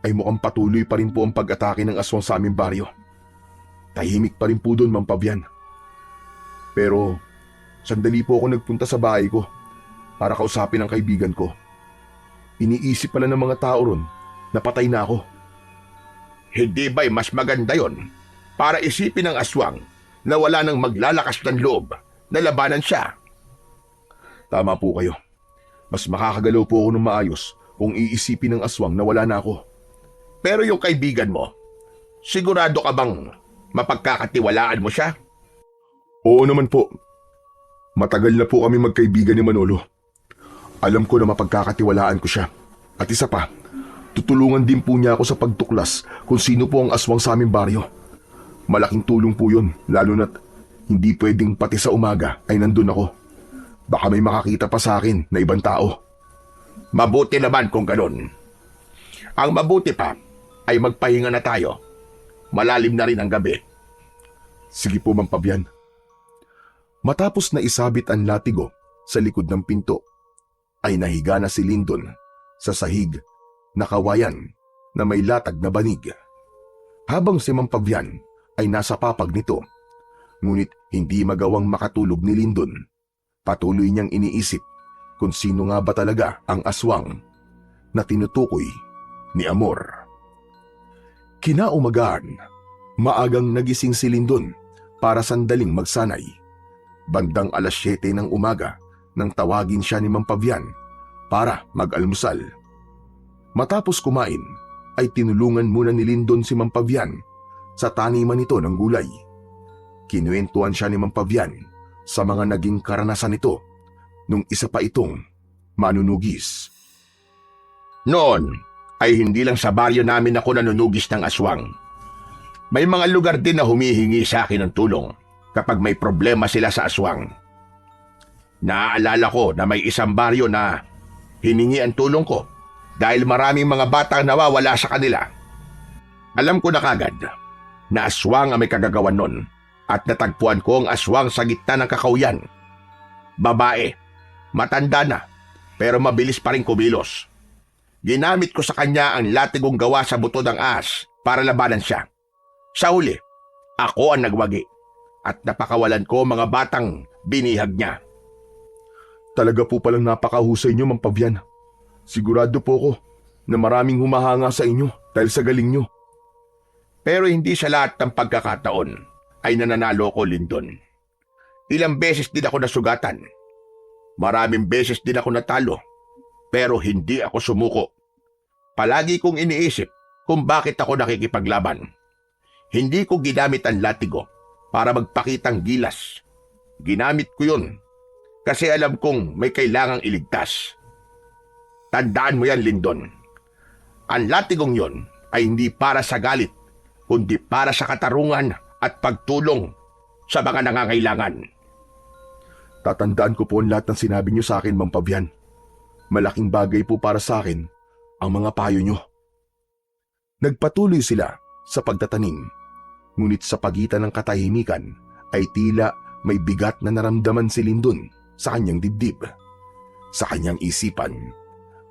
ay mukhang patuloy pa rin po ang pag-atake ng aswang sa aming baryo. Tahimik pa rin po doon, Mang Pavian. Pero sandali po ako nagpunta sa bahay ko para kausapin ang kaibigan ko. Iniisip pala ng mga tao ron na patay na ako. Hindi ba'y mas maganda yon para isipin ng aswang na wala nang maglalakas ng loob na labanan siya? Tama po kayo. Mas makakagalaw po ako ng maayos kung iisipin ng aswang na wala na ako. Pero yung kaibigan mo, sigurado ka bang mapagkakatiwalaan mo siya? Oo naman po. Matagal na po kami magkaibigan ni Manolo. Alam ko na mapagkakatiwalaan ko siya. At isa pa, tutulungan din po niya ako sa pagtuklas kung sino po ang aswang sa aming baryo. Malaking tulong po yun, lalo na't hindi pwedeng pati sa umaga ay nandun ako. Baka may makakita pa sa akin na ibang tao Mabuti naman kung ganun. Ang mabuti pa ay magpahinga na tayo. Malalim na rin ang gabi. Sige po, Mang Pabian. Matapos na isabit ang latigo sa likod ng pinto, ay nahiga na si Lindon sa sahig na kawayan na may latag na banig. Habang si Mang Pabian ay nasa papag nito, ngunit hindi magawang makatulog ni Lindon. Patuloy niyang iniisip kung sino nga ba talaga ang aswang na tinutukoy ni Amor. Kinaumagahan, maagang nagising si Lindon para sandaling magsanay. Bandang 7:00 ng umaga nang tawagin siya ni Mang Pabian para mag-almusal. Matapos kumain, ay tinulungan muna ni Lindon si Mang Pabian sa taniman nito ng gulay. Kinuwentuhan siya ni Mang Pabian sa mga naging karanasan nito nung isa pa itong manunugis. Noon ay hindi lang sa baryo namin ako nanunugis ng aswang. May mga lugar din na humihingi sa akin ng tulong kapag may problema sila sa aswang. Naaalala ko na may isang baryo na hiningi ang tulong ko dahil maraming mga bata nawawala sa kanila. Alam ko na kagad na aswang ang may kagagawan nun at natagpuan ko ang aswang sa gitna ng kakauyan. Babae, matanda na pero mabilis pa rin kumilos. Ginamit ko sa kanya ang latigong gawa sa buto ng ahas para labanan siya. Sa huli, ako ang nagwagi at napakawalan ko mga batang binihag niya. Talaga po palang napakahusay niyo, Mang Pabian. Sigurado po ko na maraming humahanga sa inyo dahil sa galing niyo. Pero hindi sa lahat ng pagkakataon ay nananalo ko, Lindon. Ilang beses din ako nasugatan. Maraming beses din ako natalo. Pero hindi ako sumuko. Palagi kong iniisip kung bakit ako nakikipaglaban. Hindi ko ginamit ang latigo para magpakitang gilas. Ginamit ko yun kasi alam kong may kailangang iligtas. Tandaan mo yan, Lindon. Ang latigong yon ay hindi para sa galit, kundi para sa katarungan at pagtulong sa mga nangangailangan. Tatandaan ko po ang lahat ng sinabi niyo sa akin, Mang Pabian. Malaking bagay po para sa akin ang mga payo niyo. Nagpatuloy sila sa pagtatanim, ngunit sa pagitan ng katahimikan ay tila may bigat na naramdaman si Lindon sa kanyang dibdib. Sa kanyang isipan,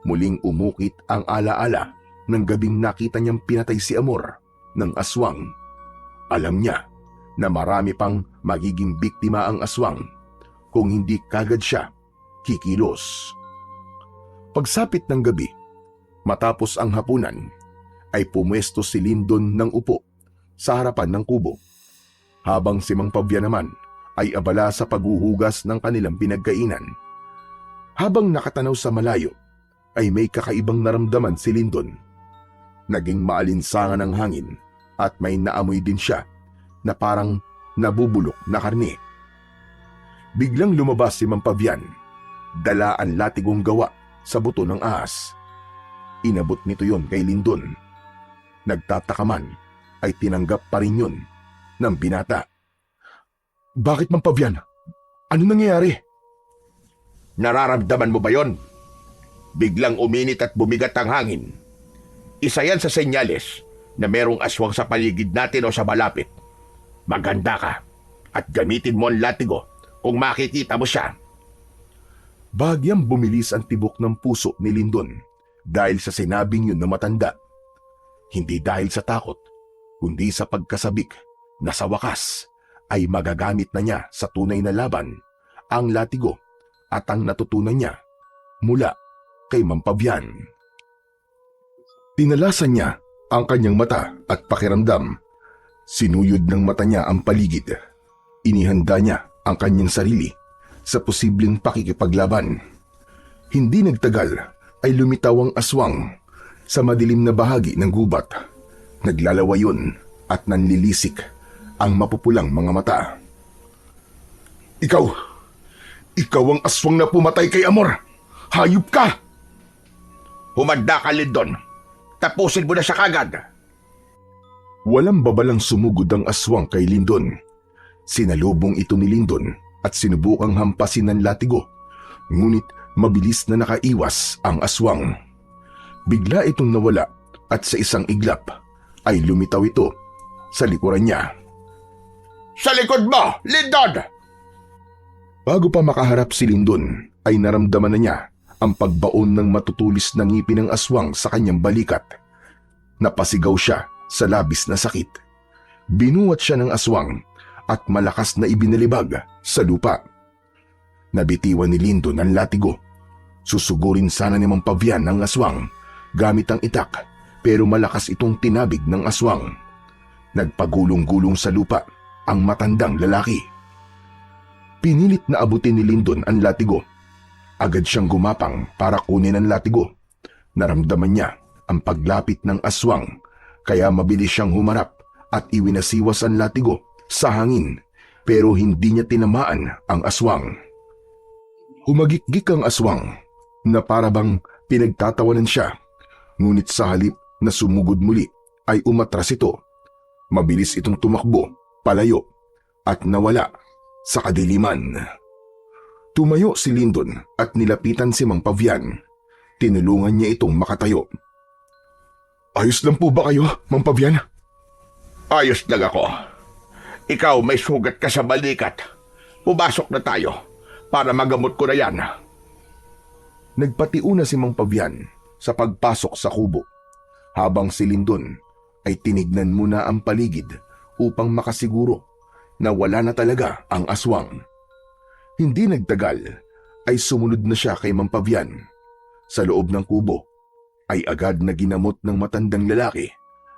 muling umukit ang alaala ng gabing nakita niyang pinatay si Amor ng aswang. Alam niya na marami pang magiging biktima ang aswang kung hindi kagad siya kikilos. Pagsapit ng gabi, matapos ang hapunan, ay pumwesto si Lindon ng upo sa harapan ng kubo, habang si Mang Pabian naman ay abala sa paghuhugas ng kanilang pinagkainan. Habang nakatanaw sa malayo, ay may kakaibang naramdaman si Lindon. Naging maalinsangan ang hangin at may naamoy din siya na parang nabubulok na karne. Biglang lumabas si Mang Pabian, dala ang latigong gawa sa buto ng ahas. Inabot nito yon kay Lindon. Nagtataka man ay tinanggap pa rin yun ng binata. Bakit, Mang Pabian? Ano nangyayari? Nararamdaman mo ba yon? Biglang uminit at bumigat ang hangin. Isa yan sa senyales na merong aswang sa paligid natin o sa malapit. Maganda ka at gamitin mo ang latigo kung makikita mo siya. Bagyang bumilis ang tibok ng puso ni Lindon dahil sa sinabing yun na matanda. Hindi dahil sa takot, kundi sa pagkasabik na sa wakas ay magagamit na niya sa tunay na laban ang latigo at ang natutunan niya mula kay Mang Pabian. Tinalasan niya ang kanyang mata at pakiramdam. Sinuyod ng mata niya ang paligid. Inihanda niya ang kanyang sarili sa posibleng pakikipaglaban. Hindi nagtagal ay lumitaw ang aswang sa madilim na bahagi ng gubat. Naglalawayon at nanlilisik ang mapupulang mga mata. Ikaw ang aswang na pumatay kay Amor! Hayop ka! Humanda ka, Lindon. Tapusin mo na siya kagad. Walang babalang sumugod ang aswang kay Lindon. Sinalubong ito ni Lindon at sinubukang hampasin ng latigo. Ngunit Mabilis na nakaiwas ang aswang. Bigla itong nawala at sa isang iglap ay lumitaw ito sa likuran niya. Sa likod mo, Lindon! Bago pa makaharap si Lindon ay naramdaman na niya ang pagbaon ng matutulis na ngipin ng aswang sa kanyang balikat. Napasigaw siya sa labis na sakit. Binuwat siya ng aswang at malakas na ibinalibag sa lupa. Nabitiwan ni Lindon ang latigo. Susugurin sana ni Mang Pavian ang aswang gamit ang itak, pero malakas itong tinabig ng aswang. Nagpagulong-gulong sa lupa ang matandang lalaki. Pinilit na abutin ni Lindon ang latigo. Agad siyang gumapang para kunin ang latigo. Naramdaman niya ang paglapit ng aswang, kaya mabilis siyang humarap at iwinasiwas ang latigo sa hangin, pero hindi niya tinamaan ang aswang. Humagikgik ang aswang na parabang pinagtatawanan siya, ngunit sa halip na sumugod muli ay umatras ito. Mabilis itong tumakbo, palayo, at nawala sa kadiliman. Tumayo si Lindon at nilapitan si Mang Pavian. Tinulungan niya itong makatayo. Ayos lang po ba kayo, Mang Pavian? Ayos lang ako. Ikaw may sugat ka sa balikat. Pumasok na tayo para magamot ko na yan. Nagpatiuna si Mang Pavian sa pagpasok sa kubo, habang si Lindon ay tinignan muna ang paligid upang makasiguro na wala na talaga ang aswang. Hindi nagtagal ay sumunod na siya kay Mang Pavian. Sa loob ng kubo ay agad na ginamot ng matandang lalaki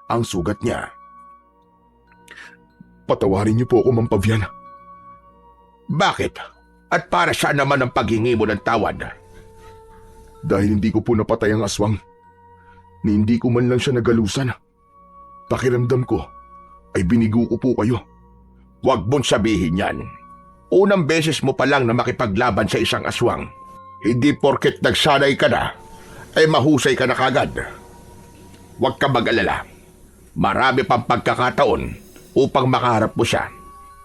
ang sugat niya. Patawarin niyo po ako, Mang Pavian. Bakit? At para saan naman ang paghingi mo ng tawad? Dahil hindi ko po napatay ang aswang, ni hindi ko man lang siya nagalusan. Pakiramdam ko ay binigo ko po kayo. Huwag mong sabihin yan. Unang beses mo pa lang na makipaglaban sa isang aswang. Hindi porket nagsanay ka na, ay mahusay ka na kagad. Huwag ka mag-alala. Marami pang pagkakataon upang makaharap mo siya.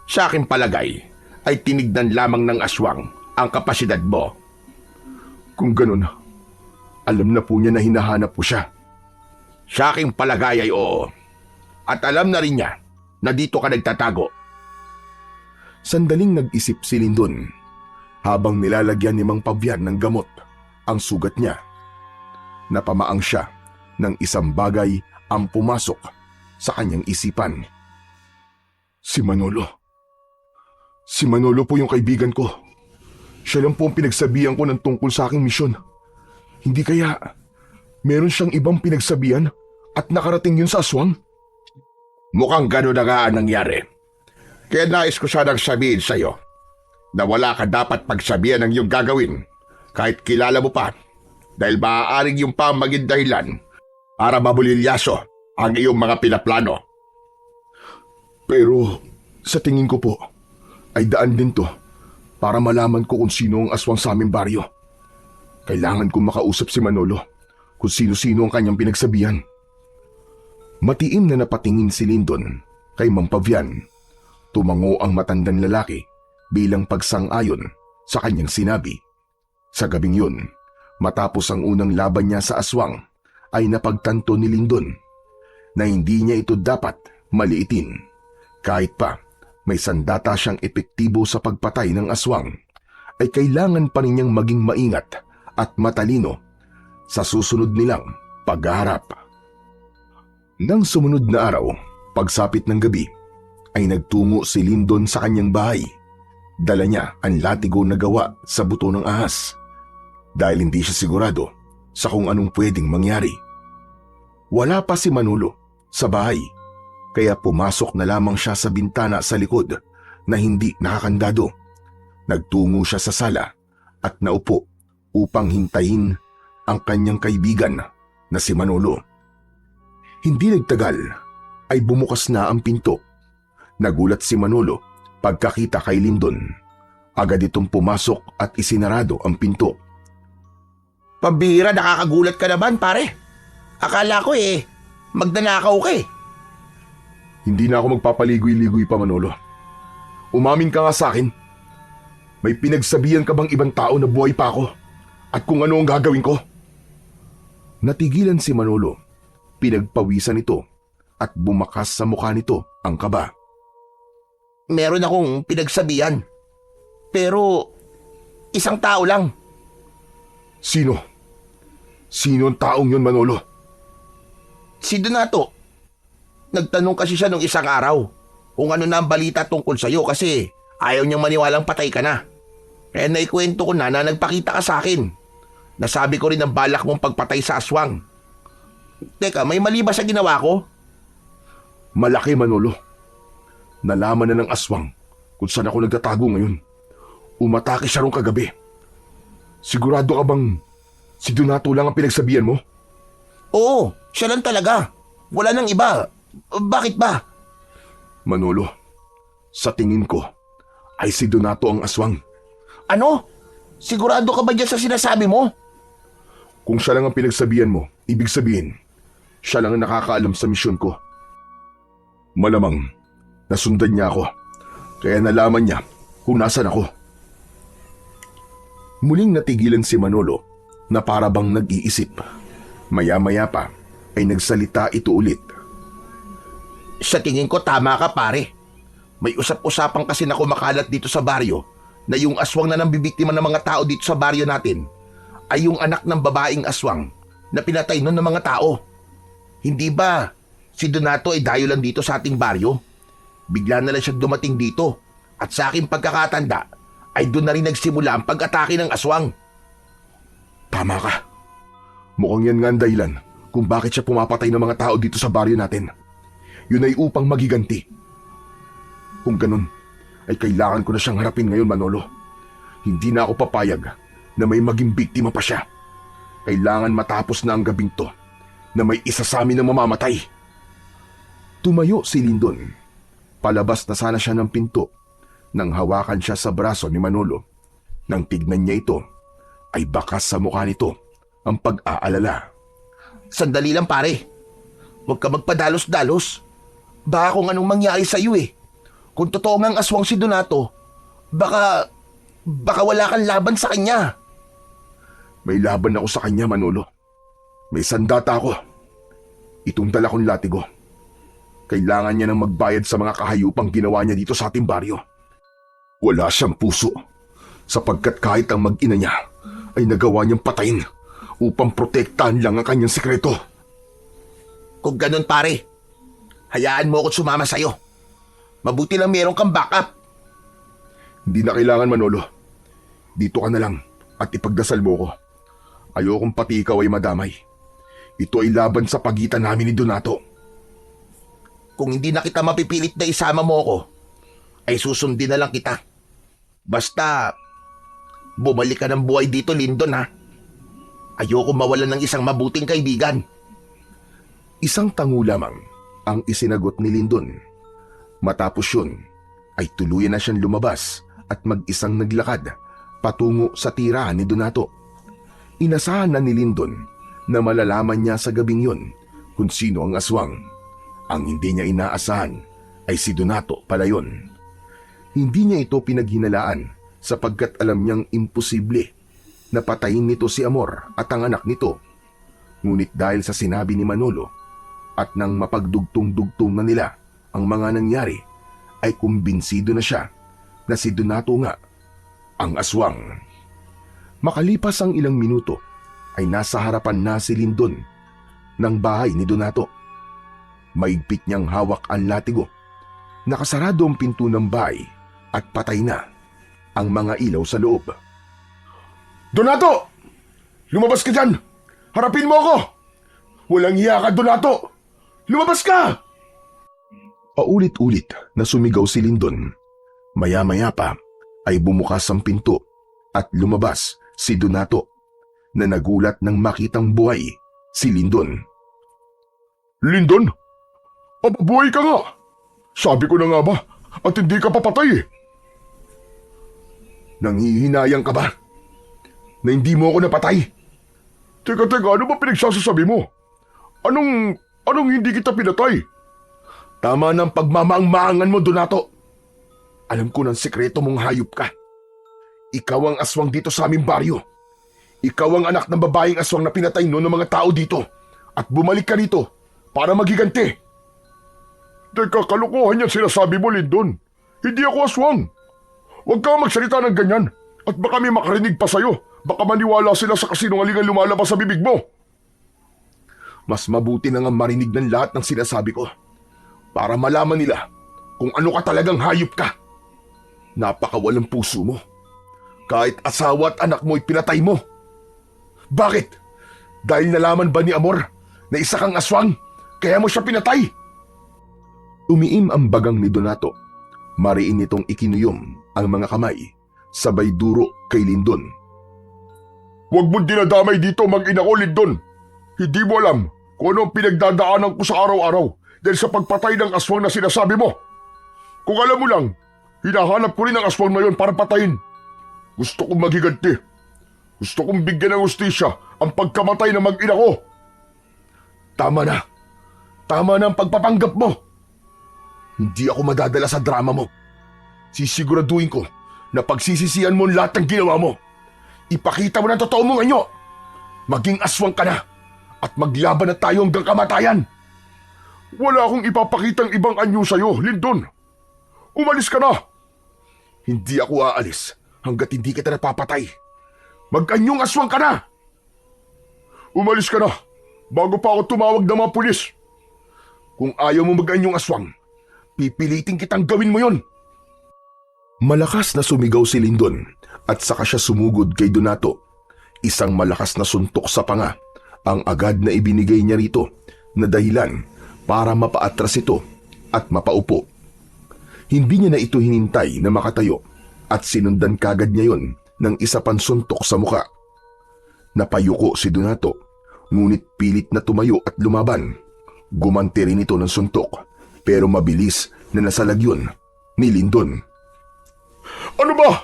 Sa aking palagay, ay tinignan lamang ng aswang ang kapasidad mo. Kung ganun, alam na po niya na hinahanap ko siya. Sa aking palagay ay oo. At alam na rin niya na dito ka nagtatago. Sandaling nag-isip si Lindon habang nilalagyan ni Mang Pavian ng gamot ang sugat niya. Napamaang siya ng isang bagay ang pumasok sa kanyang isipan. Si Manolo. Si Manolo po yung kaibigan ko. Siya lang po ang pinagsabihan ko ng tungkol sa aking misyon. Hindi kaya meron siyang ibang pinagsabihan at nakarating yun sa aswang? Mukhang gano'n na nga ang nangyari. Kaya nais ko sanang sabihin sa'yo na wala ka dapat pagsabihan ng iyong gagawin kahit kilala mo pa, dahil maaaring yung pa maging dahilan para mabulilyaso ang iyong mga pinaplano. Pero sa tingin ko po ay daan din to para malaman ko kung sino ang aswang sa aming baryo. Kailangan kong makausap si Manolo kung sino-sino ang kanyang pinagsabihan. Matiim na napatingin si Lindon kay Mang Pavian. Tumango ang matandang lalaki bilang pagsang-ayon sa kanyang sinabi. Sa gabing yun, matapos ang unang laban niya sa aswang, ay napagtanto ni Lindon na hindi niya ito dapat maliitin. Kahit pa may sandata siyang epektibo sa pagpatay ng aswang, ay kailangan pa rin niyang maging maingat at matalino sa susunod nilang paghaharap. Nang sumunod na araw, pagsapit ng gabi, ay nagtungo si Lindon sa kanyang bahay. Dala niya ang latigo na gawa sa buto ng ahas dahil hindi siya sigurado sa kung anong pwedeng mangyari. Wala pa si Manolo sa bahay, kaya pumasok na lamang siya sa bintana sa likod na hindi nakakandado. Nagtungo siya sa sala at naupo upang hintayin ang kanyang kaibigan na si Manolo. Hindi nagtagal ay bumukas na ang pinto. Nagulat si Manolo pagkakita kay Lindon. Agad itong pumasok at isinarado ang pinto. Pambihira, nakakagulat ka naman, pare. Akala ko magnanakaw ka eh. Hindi na ako magpapaligoy-ligoy pa, Manolo. Umamin ka nga sa akin. May pinagsabihan ka bang ibang tao na buhay pa ako At kung ano ang gagawin ko? Natigilan si Manolo. Pinagpawisan ito at bumakas sa mukha nito ang kaba. Meron akong pinagsabihan. Pero isang tao lang. Sino? Sino ang taong yun, Manolo? Si Donato. Nagtanong kasi siya nung isang araw kung ano na ang balita tungkol sa'yo kasi ayaw niyang maniwalang patay ka na. Kaya naikwento ko na nagpakita ka sa akin. Nasabi ko rin ang balak mong pagpatay sa aswang. Teka, may mali ba sa ginawa ko? Malaki, Manolo. Nalaman na ng aswang kung saan ako nagtatago ngayon. Umatake siya rong kagabi. Sigurado ka bang si Donato lang ang pinagsabihan mo? Oo, siya lang talaga. Wala nang iba. Bakit ba? Manolo, sa tingin ko ay si Donato ang aswang. Ano? Sigurado ka ba dyan sa sinasabi mo? Kung siya lang ang pinagsabihan mo, ibig sabihin, siya lang ang nakakaalam sa misyon ko. Malamang, nasundan niya ako, kaya nalaman niya kung nasan ako. Muling natigilan si Manolo na para bang nag-iisip. Maya-maya pa ay nagsalita ito ulit. Sa tingin ko tama ka pare. May usap-usapan kasi na kumakalat dito sa baryo na yung aswang na nambibiktima ng mga tao dito sa baryo natin ay yung anak ng babaeng aswang na pinatay nun ng mga tao. Hindi ba si Donato ay dayo lang dito sa ating baryo? Bigla na lang siya dumating dito at sa aking pagkakatanda ay doon na rin nagsimula ang pag-atake ng aswang. Tama ka. Mukhang yan nga ang dahilan kung bakit siya pumapatay ng mga tao dito sa baryo natin. Yun ay upang magiganti. Kung ganun, ay kailangan ko na siyang harapin ngayon, Manolo. Hindi na ako papayag na may maging biktima pa siya. Kailangan matapos na ang gabing to na may isa sa amin na mamamatay. Tumayo si Lindon. Palabas na sana siya ng pinto nang hawakan siya sa braso ni Manolo. Nang tignan niya ito, ay bakas sa mukha nito ang pag-aalala. Sandali lang pare. Huwag ka magpadalos-dalos. Baka kung anong mangyari sa iyo eh. Kung totoo ngang aswang si Donato, baka wala kang laban sa kanya. May laban ako sa kanya, Manolo. May sandata ako. Itong dala kong latigo. Kailangan niya nang magbayad sa mga kahayupang ginawa niya dito sa ating baryo. Wala siyang puso, sapagkat kahit ang mag-ina niya ay nagawa niyang patayin upang protektahan lang ang kanyang sekreto. Kung ganun pare, hayaan mo ako sumama sa'yo. Mabuti lang meron kang backup. Hindi na kailangan, Manolo. Dito ka na lang at ipagdasal mo ko. Ayokong pati ikaw ay madamay. Ito ay laban sa pagitan namin ni Donato. Kung hindi na kita mapipilit na isama mo ako, ay susundin na lang kita. Basta, bumalik ka ng buhay dito, Lindon ha. Ayoko mawalan ng isang mabuting kaibigan. Isang tango lamang ang isinagot ni Lindon. Matapos yun, ay tuluyan na siyang lumabas at mag-isang naglakad patungo sa tirahan ni Donato. Inasahan na ni Lindon na malalaman niya sa gabing yun kung sino ang aswang. Ang hindi niya inaasahan ay si Donato pala yun. Hindi niya ito pinaghinalaan sapagkat alam niyang imposible na patayin nito si Amor at ang anak nito. Ngunit dahil sa sinabi ni Manolo at nang mapagdugtong-dugtong na nila ang mga nangyari, ay kumbinsido na siya na si Donato nga ang aswang. Makalipas ang ilang minuto, ay nasa harapan na si Lindon ng bahay ni Donato. Maigpit niyang hawak ang latigo. Nakasarado ang pinto ng bahay at patay na ang mga ilaw sa loob. Donato! Lumabas ka dyan! Harapin mo ako! Walang hiya ka, Donato! Lumabas ka! Paulit-ulit na sumigaw si Lindon. Maya-maya pa ay bumukas ang pinto at lumabas si Donato na nagulat nang makitang buhay si Lindon. Lindon? Papabuhay ka nga! Sabi ko na nga ba at hindi ka papatay eh. Nanghihinayang ka ba? Na hindi mo ako napatay? Teka, ano ba pinagsasasabi mo? Anong hindi kita pinatay? Tama ng pagmamaang-maangan mo, Donato. Alam ko ng sikreto mong hayop ka. Ikaw ang aswang dito sa aming baryo. Ikaw ang anak ng babaeng aswang na pinatay noon ng mga tao dito at bumalik ka rito para magiganti. Teka, kalokohan yan sinasabi mo, Lindon. Hindi ako aswang. Huwag kang magsalita ng ganyan at baka may makarinig pa sa'yo. Baka maniwala sila sa kasinungalingan lumalabas sa bibig mo. Mas mabuti na nga marinig ng lahat ng sinasabi ko para malaman nila kung ano ka talagang hayop ka. Napakawalang puso mo. Kahit asawa at anak mo pinatay mo. Bakit? Dahil nalaman ba ni Amor na isa kang aswang kaya mo siya pinatay? Umiim ang bagang ni Donato. Mariin nitong ikinuyom ang mga kamay, sabay duro kay Lindon. Huwag mong dinadamay dito mag-ina ko, Lindon. Hindi mo alam kung ano ang pinagdadaanan ko sa araw-araw dahil sa pagpatay ng aswang na sinasabi mo. Kung alam mo lang, hinahanap ko rin ang aswang na yon para patayin. Gusto kong magiganti. Gusto kong bigyan ng hustisya ang pagkamatay ng mag-ina ko. Tama na. Tama na ang pagpapanggap mo. Hindi ako madadala sa drama mo. Sisiguraduhin ko na pagsisisihan mo ang lahat ng ginawa mo. Ipakita mo na ang totoo mong anyo. Maging aswang ka na at maglaban na tayo hanggang kamatayan. Wala akong ipapakitang ibang anyo sa'yo, Lindon. Umalis ka na. Hindi ako aalis hanggat hindi kita napapatay. Mag-anyong aswang ka na. Umalis ka na bago pa ako tumawag ng mga pulis. Kung ayaw mo mag-anyong aswang, pipilitin kitang gawin mo yon. Malakas na sumigaw si Lindon at saka siya sumugod kay Donato. Isang malakas na suntok sa panga ang agad na ibinigay niya rito na dahilan para mapaatras ito at mapaupo. Hindi niya na ito hinintay na makatayo at sinundan kagad niya yon ng isa pang suntok sa muka. Napayuko si Donato, ngunit pilit na tumayo at lumaban. Gumanti rin ito ng suntok, pero mabilis na nasalag yun ni Lindon. Ano ba?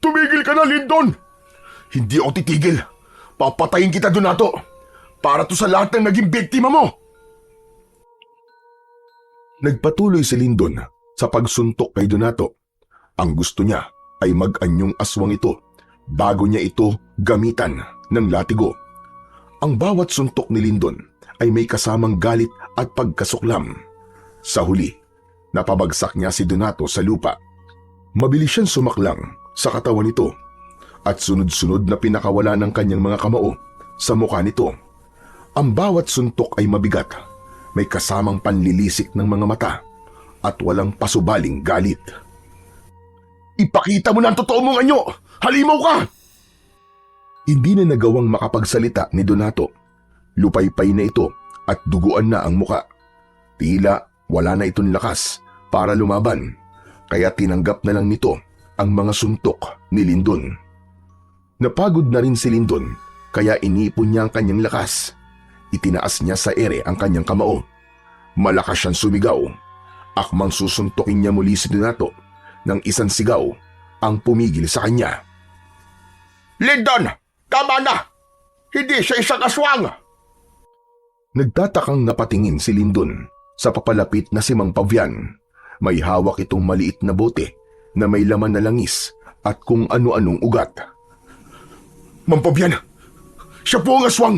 Tumigil ka na, Lindon! Hindi ako titigil. Papatayin kita, Donato, para to sa lahat ng naging biktima mo. Nagpatuloy si Lindon sa pagsuntok kay Donato. Ang gusto niya ay mag-anyong aswang ito bago niya ito gamitan ng latigo. Ang bawat suntok ni Lindon ay may kasamang galit at pagkasuklam. Sa huli, napabagsak niya si Donato sa lupa. Mabilis siyang sumaklang sa katawan nito at sunod-sunod na pinakawala ng kanyang mga kamao sa mukha nito. Ang bawat suntok ay mabigat, may kasamang panlilisik ng mga mata at walang pasubaling galit. Ipakita mo na ang totoo mong anyo! Halimaw ka! Hindi na nagawang makapagsalita ni Donato. Lupaypay na ito at duguan na ang muka. Tila wala na itong lakas para lumaban, kaya tinanggap na lang nito ang mga suntok ni Lindon. Napagod na rin si Lindon, kaya inipon niya ang kanyang lakas. Itinaas niya sa ere ang kanyang kamao. Malakas siyang sumigaw. Akmang susuntokin niya muli si Donato nang isang sigaw ang pumigil sa kanya. Lindon! Tama na! Hindi siya isang aswang! Nagtatakang napatingin si Lindon sa papalapit na si Mang Pavian. May hawak itong maliit na bote na may laman na langis at kung ano-anong ugat. Mang Pavian! Siya po ang aswang!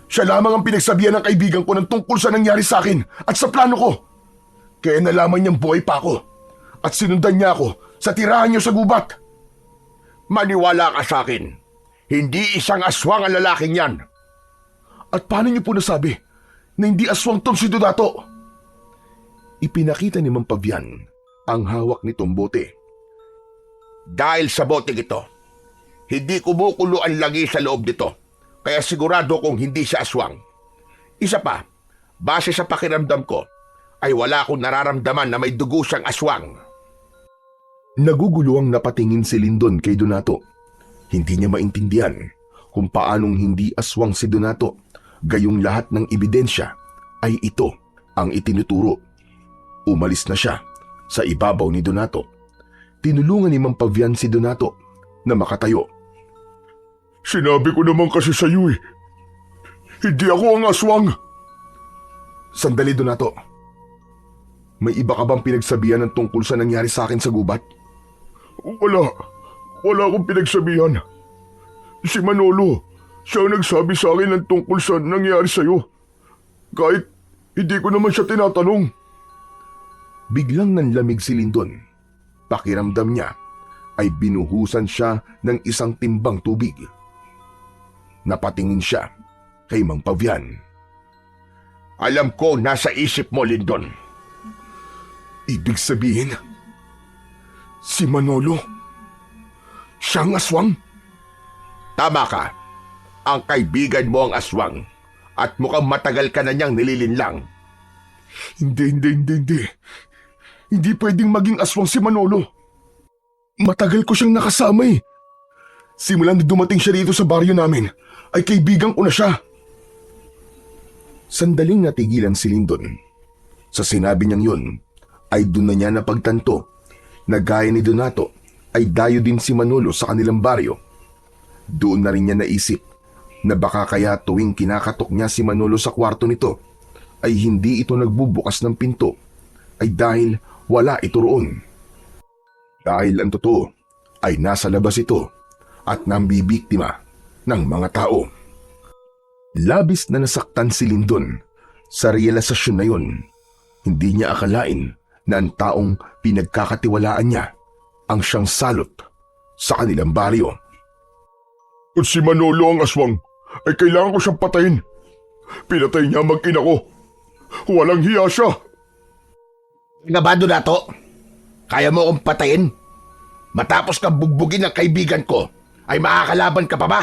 Siya lamang ang pinagsabihan ng kaibigan ko ng tungkol sa nangyari sa akin at sa plano ko. Kaya nalaman niyang buhay pa ako at sinundan niya ako sa tirahan niyo sa gubat. Maniwala ka sa akin. Hindi isang aswang ang lalaking yan. At paano niyo po nasabi na hindi aswang tong si Donato? Ipinakita ni Mang Pavian ang hawak nitong bote. Dahil sa bote ito, hindi kumukulo ang lagi sa loob nito, kaya sigurado kong hindi siya aswang. Isa pa, base sa pakiramdam ko, ay wala akong nararamdaman na may dugo siyang aswang. Naguguluhang napatingin si Lindon kay Donato. Hindi niya maintindihan kung paanong hindi aswang si Donato, gayong lahat ng ebidensya ay ito ang itinuturo. Umalis na siya sa ibabaw ni Donato. Tinulungan ni Mang Pavian si Donato na makatayo. Sinabi ko naman kasi sa iyo eh. Hindi ako ang aswang. Sandali, Donato. May iba ka bang pinagsabihan ng tungkol sa nangyari sa akin sa gubat? Wala akong pinagsabihan. Si Manolo, siya ang nagsabi sa akin ng tungkol sa nangyari sa'yo. Kahit hindi ko naman siya tinatanong. Biglang nanlamig si Lindon. Pakiramdam niya ay binuhusan siya ng isang timbang tubig. Napatingin siya kay Mang Pavian. Alam ko nasa isip mo, Lindon. Ibig sabihin, si Manolo, siyang aswang? Tama ka. Ang kaibigan mo ang aswang at mukhang matagal ka na niyang nililinlang. Hindi. Hindi pwedeng maging aswang si Manolo. Matagal ko siyang nakasama eh. Simulan na dumating siya dito sa baryo namin, ay kaibigan ko na siya. Sandaling natigilan si Lindon. Sa sinabi niyang yun, ay doon na niya napagtanto na gaya ni Donato ay dayo din si Manolo sa kanilang baryo. Doon na rin niya naisip na baka kaya tuwing kinakatok niya si Manolo sa kwarto nito ay hindi ito nagbubukas ng pinto ay dahil wala ito roon. Dahil ang totoo ay nasa labas ito at nambibiktima ng mga tao. Labis na nasaktan si Lindon sa realisasyon na yun. Hindi niya akalain na ang taong pinagkakatiwalaan niya ang siyang salot sa kanilang baryo. Kung si Manolo ang aswang, ay kailangan ko siyang patayin. Pinatay niya mag-ina ko. Walang hiya siya. Nga ba, Donato? Kaya mo akong patayin? Matapos kang bugbugin ng kaibigan ko, ay makakalaban ka pa ba?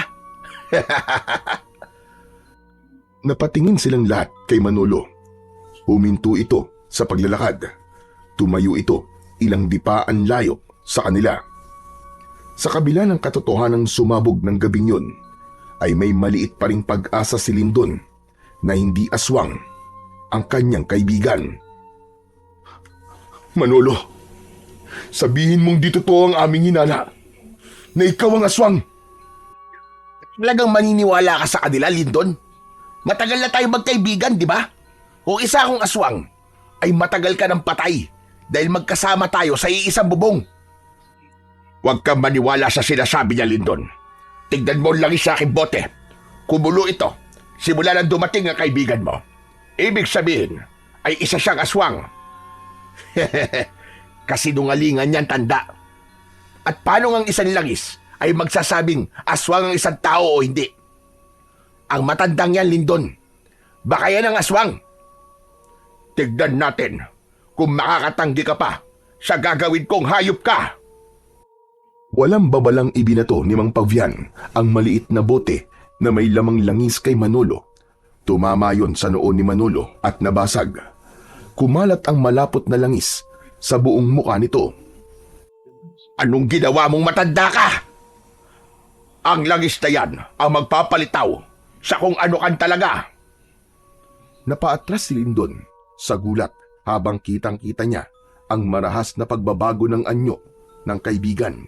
Napatingin silang lahat kay Manolo. Huminto ito sa paglalakad. Tumayo ito ilang dipaan layo sa kanila. Sa kabila ng katotohanang sumabog ng gabing yun, ay may maliit pa ring pag-asa si Lindon na hindi aswang ang kanyang kaibigan. Manolo, sabihin mong di totoo ang aming hinala na ikaw ang aswang. Talagang maniniwala ka sa kanila, Lindon? Matagal na tayo magkaibigan, di ba? Kung isa akong aswang, ay matagal ka ng patay dahil magkasama tayo sa iisang bubong. Huwag kang maniwala sa sinasabi niya, Lindon. Tignan mo lang sa aking bote. Kumulo ito simula nang dumating ang kaibigan mo. Ibig sabihin ay isa siyang aswang. Kasinungalingan niyan, tanda. At paano ang isang langis ay magsasabing aswang ang isang tao o hindi? Ang matandang yan, Lindon. Baka yan ang aswang. Tignan natin kung makakatanggi ka pa sa gagawin kong hayop ka. Walang babalang ibinato ni Mang Pavian ang maliit na bote na may lamang langis kay Manolo. Tumama yon sa noo ni Manolo at nabasag. Kumalat ang malapot na langis sa buong muka nito. Anong ginawa mong matanda ka? Ang langis na yan ang magpapalitaw sa kung ano kan talaga. Napaatras si Lindon sa gulat habang kitang-kita niya ang marahas na pagbabago ng anyo ng kaibigan.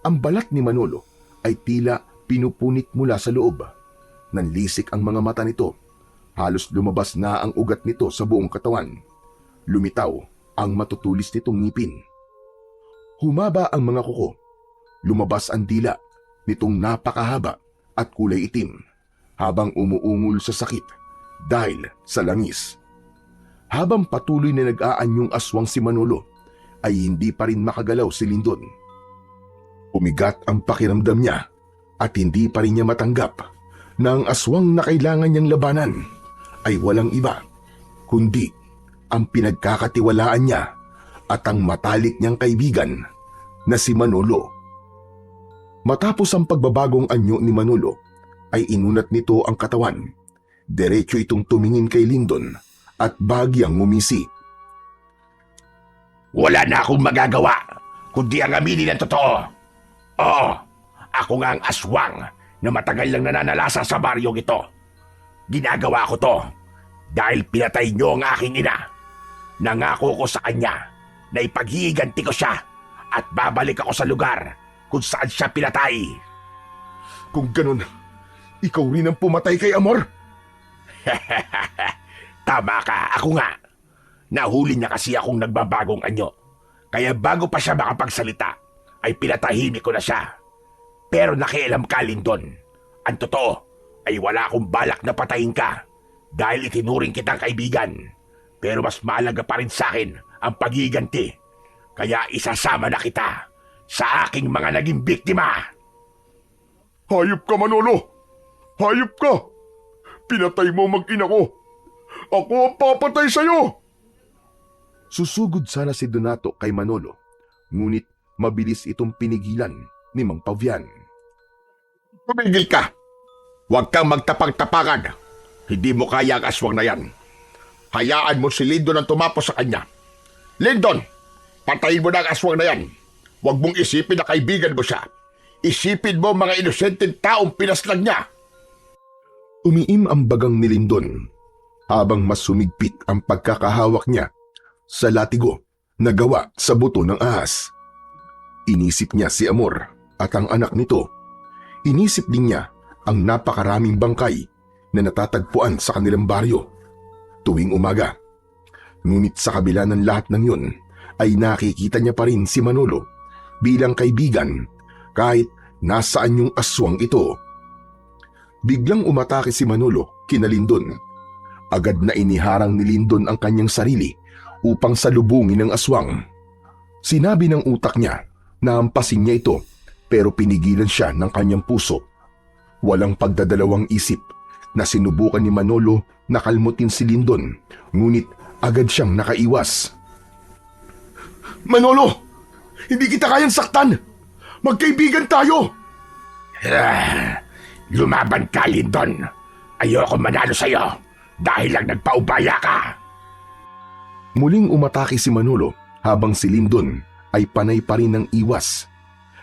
Ang balat ni Manolo ay tila pinupunit mula sa loob. Nanlisik ang mga mata nito. Halos lumabas na ang ugat nito sa buong katawan. Lumitaw ang matutulis nitong ngipin. Humaba ang mga kuko. Lumabas ang dila nitong napakahaba at kulay itim habang umuungol sa sakit dahil sa langis. Habang patuloy na nag-aanyong aswang si Manolo, ay hindi pa rin makagalaw si Lindon. Umigat ang pakiramdam niya at hindi pa rin niya matanggap na ang aswang na kailangan niyang labanan ay walang iba kundi ang pinagkakatiwalaan niya at ang matalik niyang kaibigan na si Manolo. Matapos ang pagbabagong anyo ni Manolo ay inunat nito ang katawan. Diretso itong tumingin kay Lindon at bahagyang ngumisi. Wala na akong magagawa kundi ang aminin ang totoo. Oo, ako nga ang aswang na matagal lang nananalasa sa baryong ito. Ginagawa ko to dahil pinatay niyo ang aking ina. Nangako ko sa kanya na ipaghihiganti ko siya at babalik ako sa lugar kung saan siya pinatay. Kung ganun, ikaw rin ang pumatay kay Amor? Tama ka, ako nga. Nahuli niya kasi akong nagbabagong anyo. Kaya bago pa siya makapagsalita, ay pinatahimik ko na siya. Pero nakialam ka, Lindon. Ang totoo ay wala akong balak na patayin ka dahil itinuring kitang kaibigan. Pero mas mahalaga pa rin sa akin ang pagiganti. Kaya isasama na kita sa aking mga naging biktima. Hayop ka, Manolo! Hayop ka! Pinatay mo mag-ina ko! Ako ang papatay sa'yo! Susugod sana si Donato kay Manolo, ngunit mabilis itong pinigilan ni Mang Pavian. Tumigil ka! Huwag kang magtapag-tapakan. Hindi mo kaya ang aswang na yan. Hayaan mo si Lindon ang tumapos sa kanya. Lindon! Patayin mo na ang aswang na yan. Huwag mong isipin na kaibigan mo siya. Isipin mo mga inosenteng taong pinaslang niya. Umiim ang bagang ni Lindon habang mas sumigpit ang pagkakahawak niya sa latigo na gawa sa buto ng ahas. Inisip niya si Amor at ang anak nito. Inisip din niya ang napakaraming bangkay na natatagpuan sa kanilang baryo tuwing umaga. Ngunit sa kabila ng lahat ng yun ay nakikita niya pa rin si Manolo bilang kaibigan kahit nasaan yung aswang ito. Biglang umatake si Manolo kina Lindon. Agad na iniharang ni Lindon ang kanyang sarili upang salubungin ang aswang. Sinabi ng utak niya na hampasin niya ito pero pinigilan siya ng kanyang puso. Walang pagdadalawang isip na sinubukan ni Manolo na kalmutin si Lindon, ngunit agad siyang nakaiwas. Manolo! Hindi kita kayang saktan! Magkaibigan tayo! Lumaban ka, Lindon. Ayoko manalo sa'yo dahil lang nagpaubaya ka. Muling umatake si Manolo habang si Lindon ay panay pa rin ng iwas.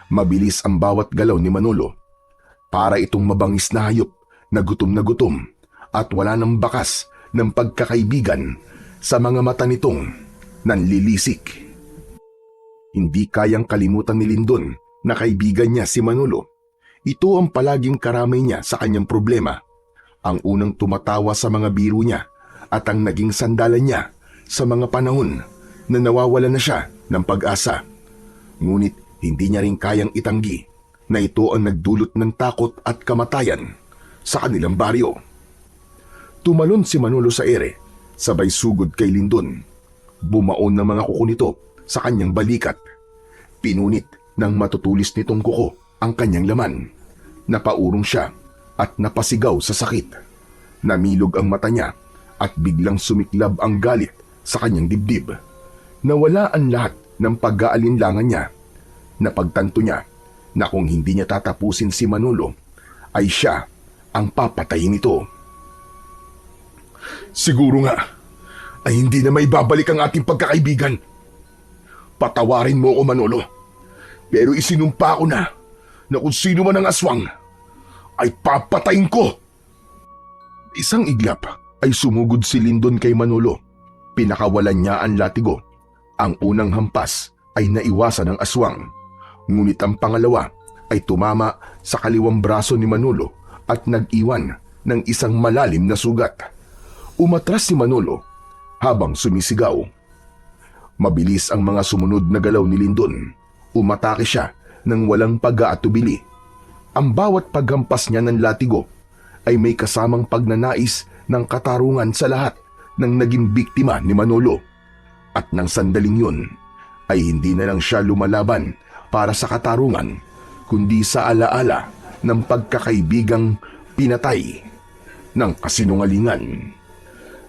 Mabilis ang bawat galaw ni Manolo. Para itong mabangis na hayop na gutom at wala ng bakas ng pagkakaibigan sa mga mata nitong nanlilisik. Hindi kayang kalimutan ni Lindon na kaibigan niya si Manolo. Ito ang palaging karamay niya sa kanyang problema. Ang unang tumatawa sa mga biro niya at ang naging sandalan niya sa mga panahon na nawawala na siya ng pag-asa. Ngunit hindi niya rin kayang itanggi na ito ang nagdulot ng takot at kamatayan sa kanilang baryo. Tumalon si Manolo sa ere, sabay sugod kay Lindon. Bumaon ng mga kuko nito sa kanyang balikat. Pinunit ng matutulis nitong kuko ang kanyang laman. Napaurong siya at napasigaw sa sakit. Namilog ang mata niya at biglang sumiklab ang galit sa kanyang dibdib. Nawala ang lahat ng pag-aalinlangan niya. Napagtanto niya na kung hindi niya tatapusin si Manolo, ay siya ang papatayin nito. Siguro nga ay hindi na may babalik ang ating pagkakaibigan. Patawarin mo ko, Manolo. Pero isinumpa ko na kung sino man ang aswang ay papatayin ko. Isang iglap ay sumugod si Lindon kay Manolo. Pinakawalan niya ang latigo. Ang unang hampas ay naiwasan ng aswang. Ngunit ang pangalawa ay tumama sa kaliwang braso ni Manolo at nag-iwan ng isang malalim na sugat. Umatras si Manolo habang sumisigaw. Mabilis ang mga sumunod na galaw ni Lindon. Umatake siya ng walang pag-aatubili. Ang bawat paghampas niya ng latigo ay may kasamang pagnanais ng katarungan sa lahat ng naging biktima ni Manolo. At nang sandaling yun, ay hindi na lang siya lumalaban para sa katarungan, kundi sa alaala ng pagkakaibigang pinatay ng kasinungalingan.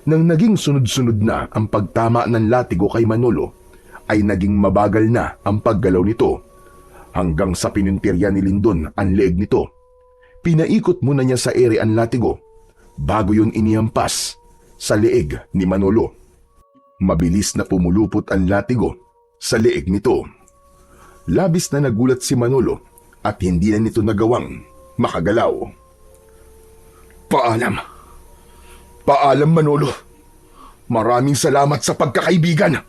Nang naging sunod-sunod na ang pagtama ng latigo kay Manolo, ay naging mabagal na ang paggalaw nito hanggang sa pinintirya ni Lindon ang leeg nito. Pinaikot muna niya sa ere ang latigo bago yun inihampas sa leeg ni Manolo. Mabilis na pumulupot ang latigo sa leeg nito. Labis na nagulat si Manolo at hindi na nito nagawang makagalaw. Paalam. Paalam, Manolo. Maraming salamat sa pagkakaibigan.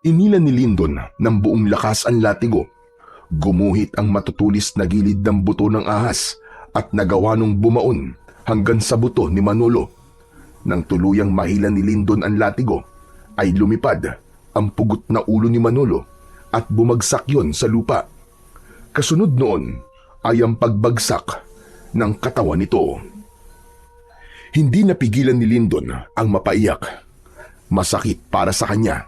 Inilan ni Lindon ng buong lakas ang latigo. Gumuhit ang matutulis na gilid ng buto ng ahas at nagawa nung bumaon hanggang sa buto ni Manolo. Nang tuluyang mahilan ni Lindon ang latigo, ay lumipad ang pugot na ulo ni Manolo at bumagsak yon sa lupa. Kasunod noon ay ang pagbagsak ng katawan nito. Hindi napigilan ni Lyndon ang mapaiyak. Masakit para sa kanya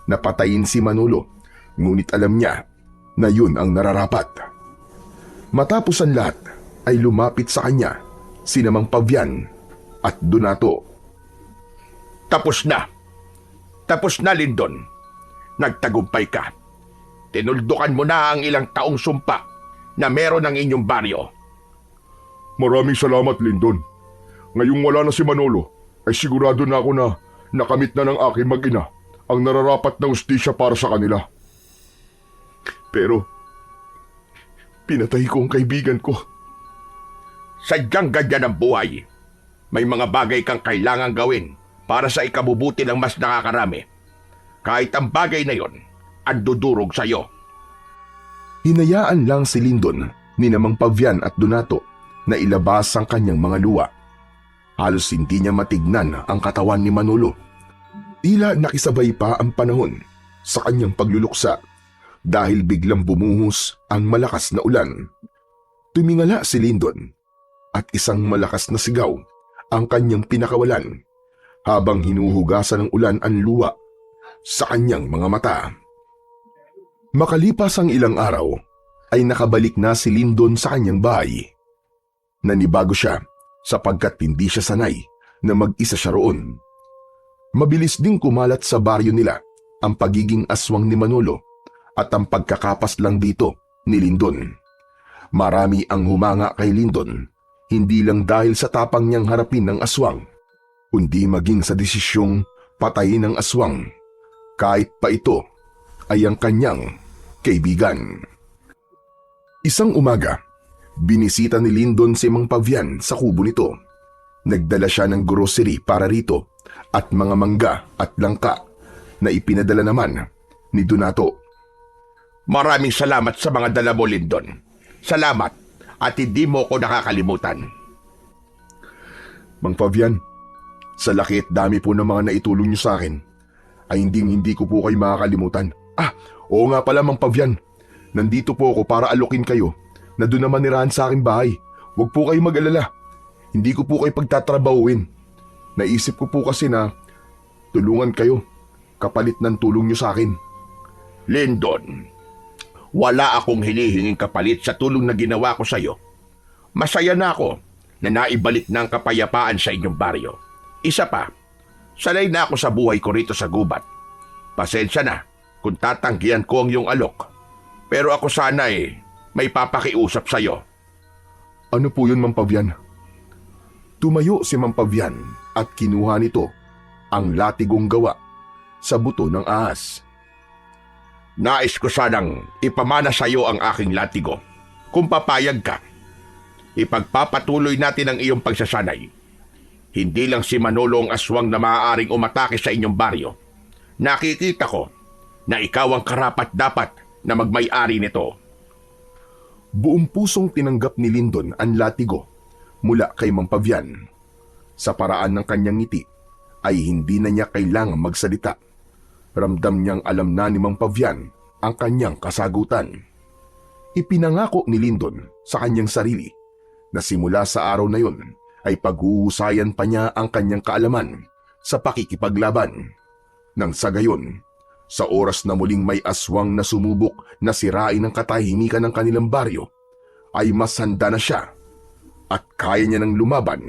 na patayin si Manolo, ngunit alam niya na yun ang nararapat. Matapos ang lahat ay lumapit sa kanya sina Mang Pavian at Donato. Tapos na. Tapos na, Lyndon. Nagtagumpay ka. Tinuldukan mo na ang ilang taong sumpa na meron ng inyong baryo. Maraming salamat, Lyndon. Ngayong wala na si Manolo, ay sigurado na ako na nakamit na ng aking mag-ina ang nararapat na hustisya para sa kanila. Pero, pinatay ko ang kaibigan ko. Sadyang ganyan ang buhay. May mga bagay kang kailangang gawin para sa ikabubuti ng mas nakakarami. Kahit ang bagay na yon, ang dudurog sa'yo. Hinayaan lang si Lyndon ni Mang Pavian at Donato na ilabas ang kanyang mga luwa. Halos hindi niya matignan ang katawan ni Manolo. Tila nakisabay pa ang panahon sa kanyang pagluluksa dahil biglang bumuhos ang malakas na ulan. Tumingala si Lyndon at isang malakas na sigaw ang kanyang pinakawalan habang hinuhugasan ng ulan ang luwa sa kanyang mga mata. Makalipas ang ilang araw ay nakabalik na si Lyndon sa kanyang bahay. Nanibago siya sapagkat hindi siya sanay na mag-isa siya roon. Mabilis ding kumalat sa baryo nila ang pagiging aswang ni Manolo at ang pagkakapas lang dito ni Lyndon. Marami ang humanga kay Lyndon, hindi lang dahil sa tapang niyang harapin ng aswang, kundi maging sa desisyong patayin ng aswang, kahit pa ito ay ang kanyang kaibigan. Isang umaga, binisita ni Lyndon si Mang Pavian sa kubo nito. Nagdala siya ng grocery para rito at mga mangga at langka na ipinadala naman ni Donato. Maraming salamat sa mga dala mo, Lyndon. Salamat at hindi mo ko nakakalimutan. Mang Pavian, sa laki at dami po ng mga naitulong niyo sa akin, ay hindi ko po kayo makakalimutan. Oo nga pala, Mang Pavian. Nandito po ako para alokin kayo na doon naman nirahan sa aking bahay. Huwag po kayo mag-alala. Hindi ko po kayo pagtatrabahuin. Naisip ko po kasi na tulungan kayo kapalit ng tulong niyo sa akin. Lyndon, wala akong hinihinging kapalit sa tulong na ginawa ko sa iyo. Masaya na ako na naibalik na ang kapayapaan sa inyong baryo. Isa pa, sanay na ako sa buhay ko rito sa gubat. Pasensya na kung tatanggihan ko ang iyong alok. Pero ako sana may papakiusap sa iyo. Ano po yun, Mang Pavian? Tumayo si Mang Pavian at kinuha nito ang latigong gawa sa buto ng ahas. Nais ko sanang ipamana sa iyo ang aking latigo. Kung papayag ka, ipagpapatuloy natin ang iyong pagsasanay. Hindi lang si Manolo ang aswang na maaaring umatake sa inyong baryo. Nakikita ko na ikaw ang karapat-dapat na magmay-ari nito. Buong pusong tinanggap ni Lyndon ang latigo mula kay Mang Pavian. Sa paraan ng kanyang ngiti ay hindi na niya kailangang magsalita. Ramdam niyang alam na ni Mang Pavian ang kanyang kasagutan. Ipinangako ni Lyndon sa kanyang sarili na simula sa araw na yun ay paghuhusayan pa niya ang kanyang kaalaman sa pakikipaglaban. Nang sa gayon, sa oras na muling may aswang na sumubok na sirain ang katahimikan ng kanilang baryo, ay mas handa na siya at kaya niya ng lumaban